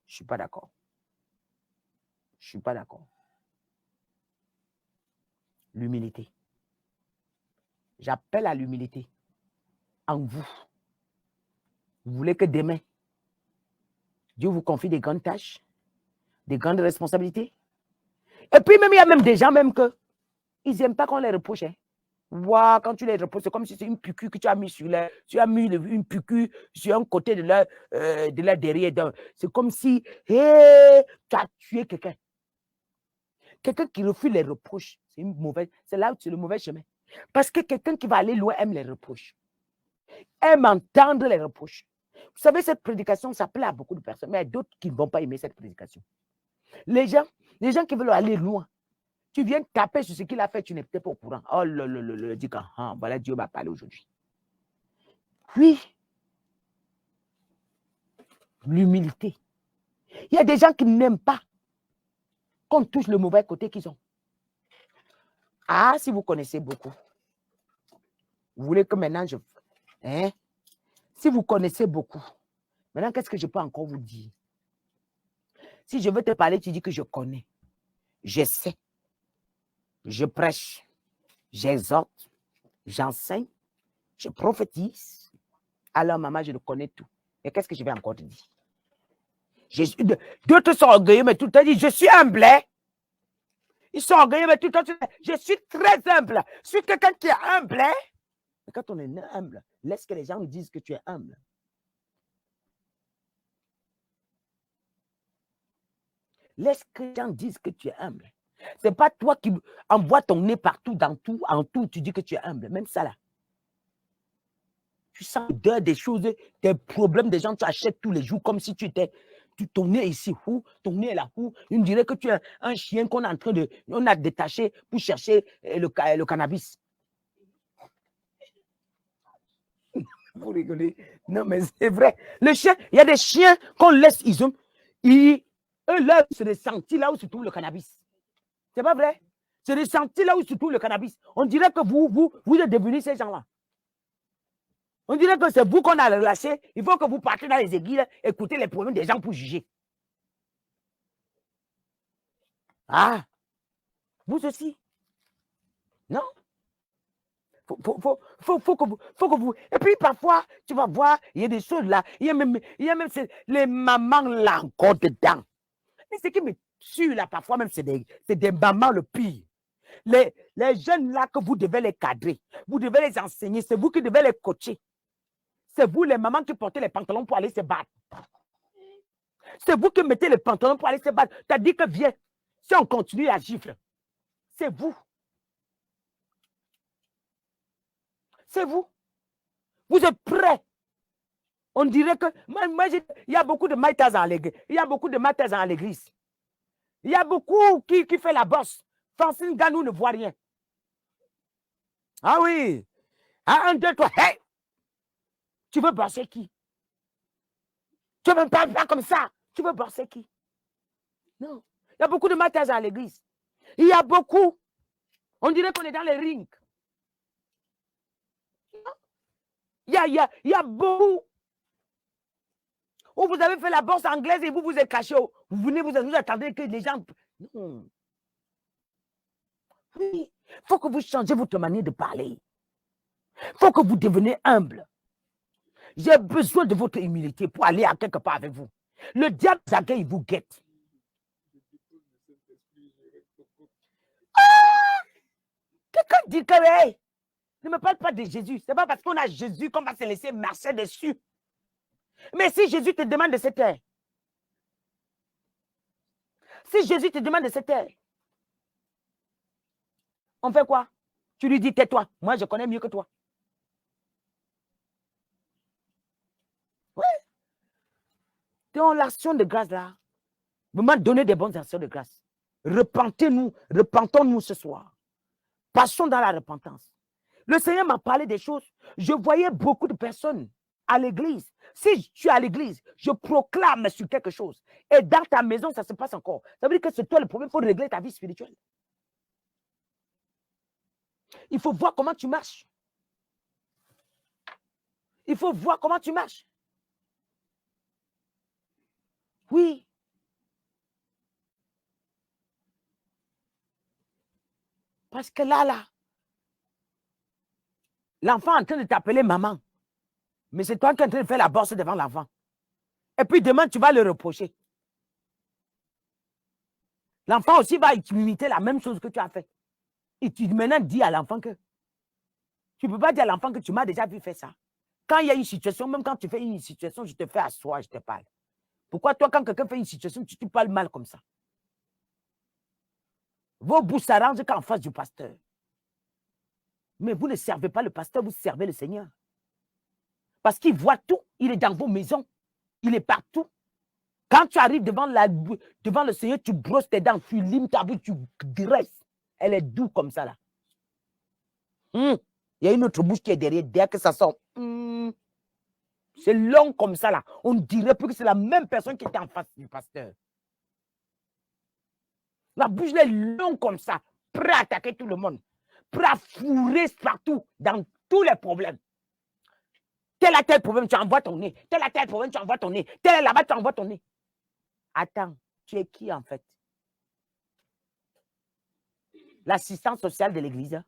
A: Je ne suis pas d'accord. Je ne suis pas d'accord. L'humilité. J'appelle à l'humilité en vous. Vous voulez que demain, Dieu vous confie des grandes tâches, des grandes responsabilités. Et puis même, il y a même des gens même que ils n'aiment pas qu'on les reproche. Hein. Wow, quand tu les reproches, c'est comme si c'est une piqûre que tu as mis sur leur... Tu as mis une piqûre sur un côté de leur derrière. C'est comme si hey, tu as tué quelqu'un. Quelqu'un qui refuse les reproches, c'est là où c'est le mauvais chemin. Parce que quelqu'un qui va aller loin aime les reproches. Aime entendre les reproches. Vous savez, cette prédication, ça plaît à beaucoup de personnes, mais il y a d'autres qui ne vont pas aimer cette prédication. Les gens qui veulent aller loin, tu viens taper sur ce qu'il a fait, tu n'es peut-être pas au courant. Oh, dis que voilà, Dieu m'a parlé aujourd'hui. Puis, l'humilité. Il y a des gens qui n'aiment pas qu'on touche le mauvais côté qu'ils ont. Ah, si vous connaissez beaucoup, vous voulez que maintenant je... Hein? Si vous connaissez beaucoup, maintenant, qu'est-ce que je peux encore vous dire? Si je veux te parler, tu dis que je connais, je sais, je prêche, j'exhorte, j'enseigne, je prophétise. Alors, maman, je le connais tout. Et qu'est-ce que je vais encore te dire? D'autres sont orgueilleux, mais tout le temps disent, je suis humble. Hein? Ils sont orgueilleux, mais tout le temps disent, je suis très humble. Je suis quelqu'un qui est humble. Hein? Mais quand on est humble, laisse que les gens nous disent que tu es humble. Laisse que les gens disent que tu es humble. Ce n'est pas toi qui envoies ton nez partout, dans tout, en tout, tu dis que tu es humble. Même ça là. Tu sens des choses, des problèmes des gens, tu achètes tous les jours comme si tu étais, ton nez est ici, ton nez est là, on dirait que tu es un chien qu'on est en train de, on a détaché pour chercher le cannabis. Vous rigolez? Non, mais c'est vrai. Le chien, il y a des chiens qu'on laisse, eux, là, c'est des sentiers là où se trouve le cannabis. C'est pas vrai? C'est des sentiers là où se trouve le cannabis. On dirait que vous êtes devenus ces gens-là. On dirait que c'est vous qu'on a relâché. Il faut que vous partiez dans les églises, écoutez les problèmes des gens pour juger. Ah, vous aussi. Non? Faut que vous. Et puis parfois, tu vas voir, il y a des choses là. Il y a même les mamans là encore dedans. Mais ce qui me tue là, parfois même, c'est des mamans le pire. Les jeunes là que vous devez les cadrer, vous devez les enseigner, c'est vous qui devez les coacher. C'est vous les mamans qui portez les pantalons pour aller se battre. C'est vous qui mettez les pantalons pour aller se battre. Tu as dit que viens, si on continue à gifler, c'est vous. C'est vous. Vous êtes prêts. On dirait que, il y a beaucoup de maïtas à l'église. Il y a beaucoup de maïtas à l'église. Il y a beaucoup qui fait la bosse. Francine Ganou ne voit rien. Ah oui. Ah, 1, 2, 3. Hey! Tu veux bosser qui? Tu ne me parles pas comme ça. Tu veux bosser qui? Non. Il y a beaucoup de maîtres à l'église. Il y a beaucoup. On dirait qu'on est dans les rings. Il y a beaucoup. Où vous avez fait la bourse anglaise et vous êtes caché. Vous venez, vous attendez que les gens... Non. Oui. Il faut que vous changez votre manière de parler. Il faut que vous deveniez humble. J'ai besoin de votre humilité pour aller à quelque part avec vous. Le diable, il vous guette. Ah! Quelqu'un dit que hey, ne me parle pas de Jésus. Ce n'est pas parce qu'on a Jésus qu'on va se laisser marcher dessus. Mais si Jésus te demande de se taire, si Jésus te demande de se taire, on fait quoi? Tu lui dis tais-toi. Moi, je connais mieux que toi. Oui. Donc, l'action de grâce là, vraiment donner des bonnes actions de grâce. Repentons-nous ce soir. Passons dans la repentance. Le Seigneur m'a parlé des choses. Je voyais beaucoup de personnes à l'église. Si je suis à l'église, je proclame sur quelque chose. Et dans ta maison, ça se passe encore. Ça veut dire que c'est toi le problème. Il faut régler ta vie spirituelle. Il faut voir comment tu marches. Il faut voir comment tu marches. Oui. Parce que là, l'enfant est en train de t'appeler maman. Mais c'est toi qui es en train de faire la bosse devant l'enfant. Et puis demain, tu vas le reprocher. L'enfant aussi va imiter la même chose que tu as fait. Et tu maintenant dis à l'enfant que tu ne peux pas dire à l'enfant que tu m'as déjà vu faire ça. Quand il y a une situation, même quand tu fais une situation, je te fais asseoir, je te parle. Pourquoi toi, quand quelqu'un fait une situation, tu parles mal comme ça? Vos bouches s'arrangent qu'en face du pasteur. Mais vous ne servez pas le pasteur, vous servez le Seigneur. Parce qu'il voit tout, il est dans vos maisons, il est partout. Quand tu arrives devant le Seigneur, tu brosses tes dents, tu limes ta bouche, tu graisses. Elle est douce comme ça là. Il y a une autre bouche qui est derrière, dès que ça sort. C'est long comme ça là. On dirait plus que c'est la même personne qui était en face du pasteur. La bouche est longue comme ça, prêt à attaquer tout le monde, prêt à fourrer partout, dans tous les problèmes. Tel a tel problème, tu envoies ton nez. Tel a tel problème, tu envoies ton nez. Tel est là-bas, tu envoies ton nez. Attends, tu es qui en fait? L'assistance sociale de l'église.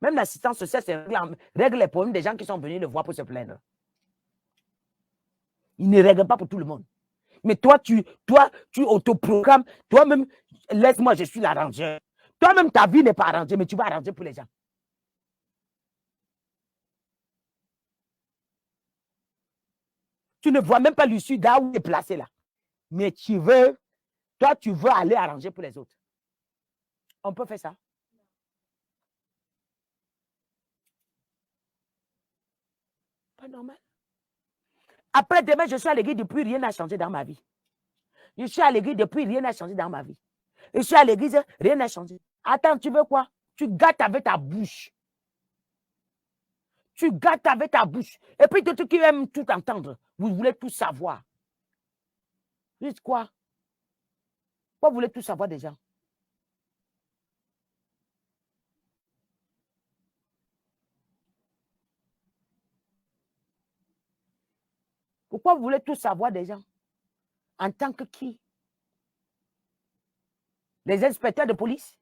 A: Même l'assistance sociale, c'est règle les problèmes des gens qui sont venus le voir pour se plaindre. Il ne règle pas pour tout le monde. Mais toi, tu autoprogrammes. Toi-même, laisse-moi, je suis l'arrangeur. Toi-même, ta vie n'est pas arrangée, mais tu vas arranger pour les gens. Tu ne vois même pas l'issue là où il est placé là. Mais tu veux aller arranger pour les autres. On peut faire ça? Pas normal. Après demain, je suis à l'église depuis, rien n'a changé dans ma vie. Je suis à l'église depuis, rien n'a changé dans ma vie. Je suis à l'église, rien n'a changé. Attends, tu veux quoi? Tu gâtes avec ta bouche. Tu gâtes avec ta bouche. Et puis, d'autres qui aiment tout entendre, vous voulez tout savoir. Dites quoi? Pourquoi vous voulez tout savoir des gens? Pourquoi vous voulez tout savoir des gens? En tant que qui? Les inspecteurs de police?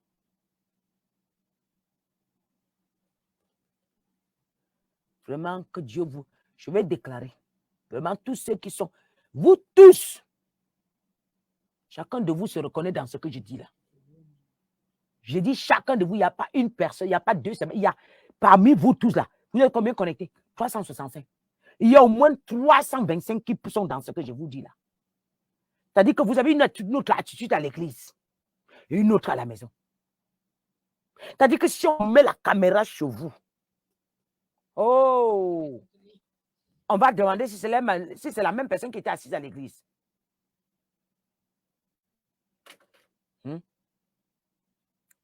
A: Vraiment que Dieu vous... Je vais déclarer. Vraiment tous ceux qui sont... Vous tous, chacun de vous se reconnaît dans ce que je dis là. Je dis chacun de vous, il n'y a pas une personne, il n'y a pas deux semaines. Il y a parmi vous tous là, vous êtes combien connectés? 365. Il y a au moins 325 qui sont dans ce que je vous dis là. C'est-à-dire que vous avez une autre attitude à l'église et une autre à la maison. C'est-à-dire que si on met la caméra sur vous, oh, on va demander si c'est la même personne qui était assise à l'église.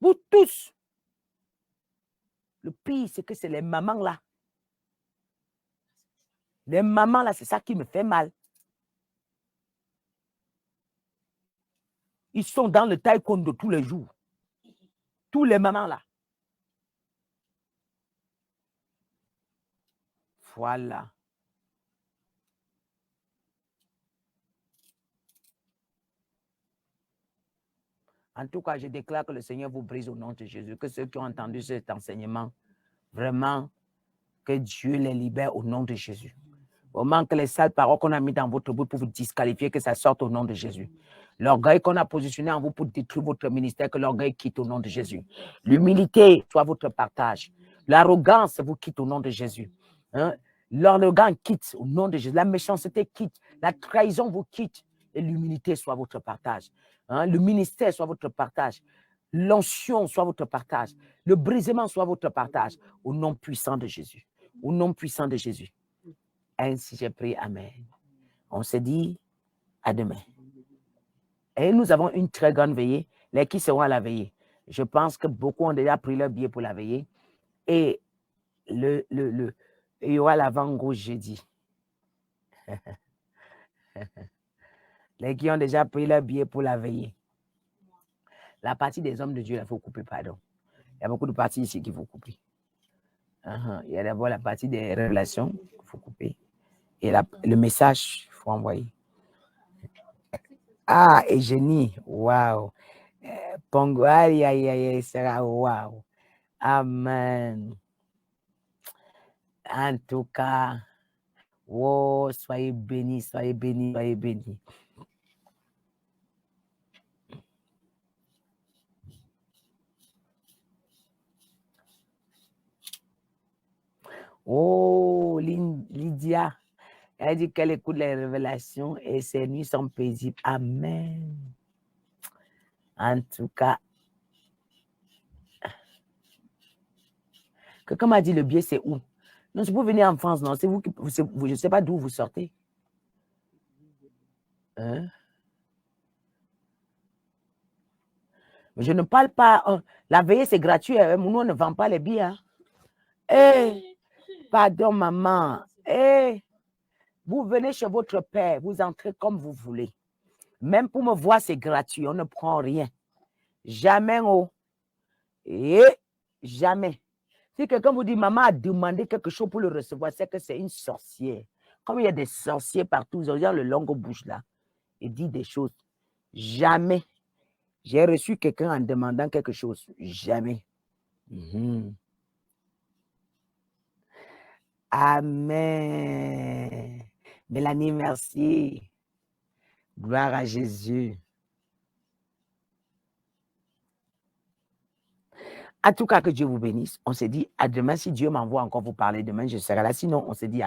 A: Vous tous. Le pire, c'est que c'est les mamans là. Les mamans là, c'est ça qui me fait mal. Ils sont dans le taekwondo tous les jours. Tous les mamans là. Voilà. En tout cas, je déclare que le Seigneur vous brise au nom de Jésus. Que ceux qui ont entendu cet enseignement, vraiment, que Dieu les libère au nom de Jésus. Vraiment que les sales paroles qu'on a mis dans votre bouche pour vous disqualifier, que ça sorte au nom de Jésus. L'orgueil qu'on a positionné en vous pour détruire votre ministère, que l'orgueil quitte au nom de Jésus. L'humilité soit votre partage. L'arrogance vous quitte au nom de Jésus. L'arrogance quitte au nom de Jésus. La méchanceté quitte. La trahison vous quitte. Et l'humilité soit votre partage. Le ministère soit votre partage. L'onction soit votre partage. Le brisement soit votre partage. Au nom puissant de Jésus. Au nom puissant de Jésus. Ainsi j'ai prié. Amen. On se dit à demain. Et nous avons une très grande veillée. Les qui seront à la veillée. Je pense que beaucoup ont déjà pris leur billet pour la veillée. Et il y aura l'avant-goût jeudi. Les qui ont déjà pris leur billet pour la veillée. La partie des hommes de Dieu, il faut couper, pardon. Il y a beaucoup de parties ici qu'il faut couper. Il y a d'abord la partie des révélations qu'il faut couper. Et le message, il faut envoyer. Ah, et génie, waouh. Pongo, aïe, aïe, aïe, sera waouh. Amen. En tout cas, oh, soyez bénis, soyez bénis, soyez bénis. Oh, Lydia, elle dit qu'elle écoute les révélations et ses nuits sont paisibles. Amen. En tout cas, quelqu'un m'a dit le biais, c'est où? Non, c'est pour venir en France, non? C'est vous qui. Je ne sais pas d'où vous sortez. Hein? Mais je ne parle pas. La veillée, c'est gratuit. Nous, on ne vend pas les billets. Hein? Pardon, maman. Vous venez chez votre père, vous entrez comme vous voulez. Même pour me voir, c'est gratuit. On ne prend rien. Jamais, jamais. Si quelqu'un vous dit, maman a demandé quelque chose pour le recevoir, c'est que c'est une sorcière. Comme il y a des sorciers partout, ils ont le longue bouche là. Et dit des choses. Jamais. J'ai reçu quelqu'un en demandant quelque chose. Jamais. Amen. Mélanie, merci. Gloire à Jésus. En tout cas, que Dieu vous bénisse. On s'est dit à demain, si Dieu m'envoie encore vous parler demain, je serai là. Sinon, on s'est dit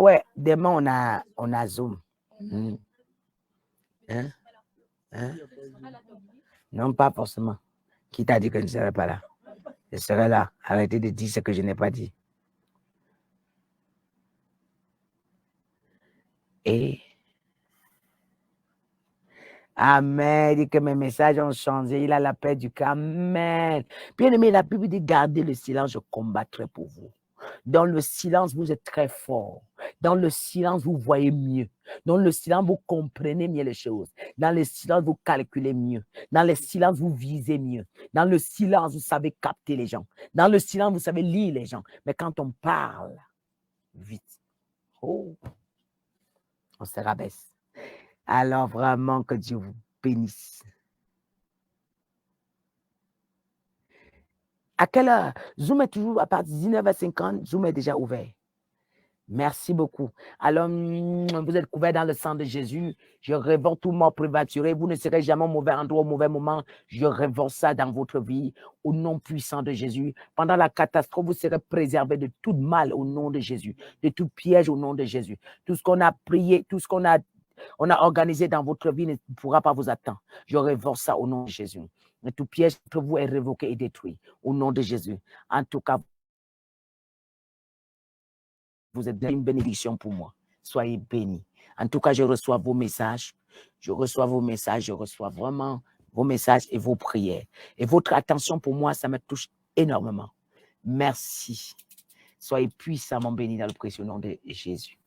A: ouais, demain, on a Zoom. Hein? Non, pas forcément. Qui t'a dit que je ne serai pas là? Je serai là. Arrêtez de dire ce que je n'ai pas dit. Et Amen. Il dit que mes messages ont changé. Il a la paix du cœur. Amen. Bien aimé, la Bible dit gardez le silence, je combattrai pour vous. Dans le silence, vous êtes très fort. Dans le silence, vous voyez mieux. Dans le silence, vous comprenez mieux les choses. Dans le silence, vous calculez mieux. Dans le silence, vous visez mieux. Dans le silence, vous savez capter les gens. Dans le silence, vous savez lire les gens. Mais quand on parle, vite, on se rabaisse. Alors vraiment que Dieu vous bénisse. À quelle heure? Zoom est toujours à partir de 19h50. Zoom est déjà ouvert. Merci beaucoup. Alors, vous êtes couverts dans le sang de Jésus. Je révère tout mort prématuré. Vous ne serez jamais au mauvais endroit, au mauvais moment. Je révère ça dans votre vie, au nom puissant de Jésus. Pendant la catastrophe, vous serez préservés de tout mal au nom de Jésus, de tout piège au nom de Jésus. Tout ce qu'on a prié, tout ce qu'on a organisé dans votre vie ne pourra pas vous atteindre. Je révère ça au nom de Jésus. Et tout piège entre vous est révoqué et détruit au nom de Jésus. En tout cas, vous êtes une bénédiction pour moi. Soyez bénis. En tout cas, je reçois vos messages. Je reçois vos messages. Je reçois vraiment vos messages et vos prières. Et votre attention pour moi, ça me touche énormément. Merci. Soyez puissamment bénis dans le précieux nom de Jésus.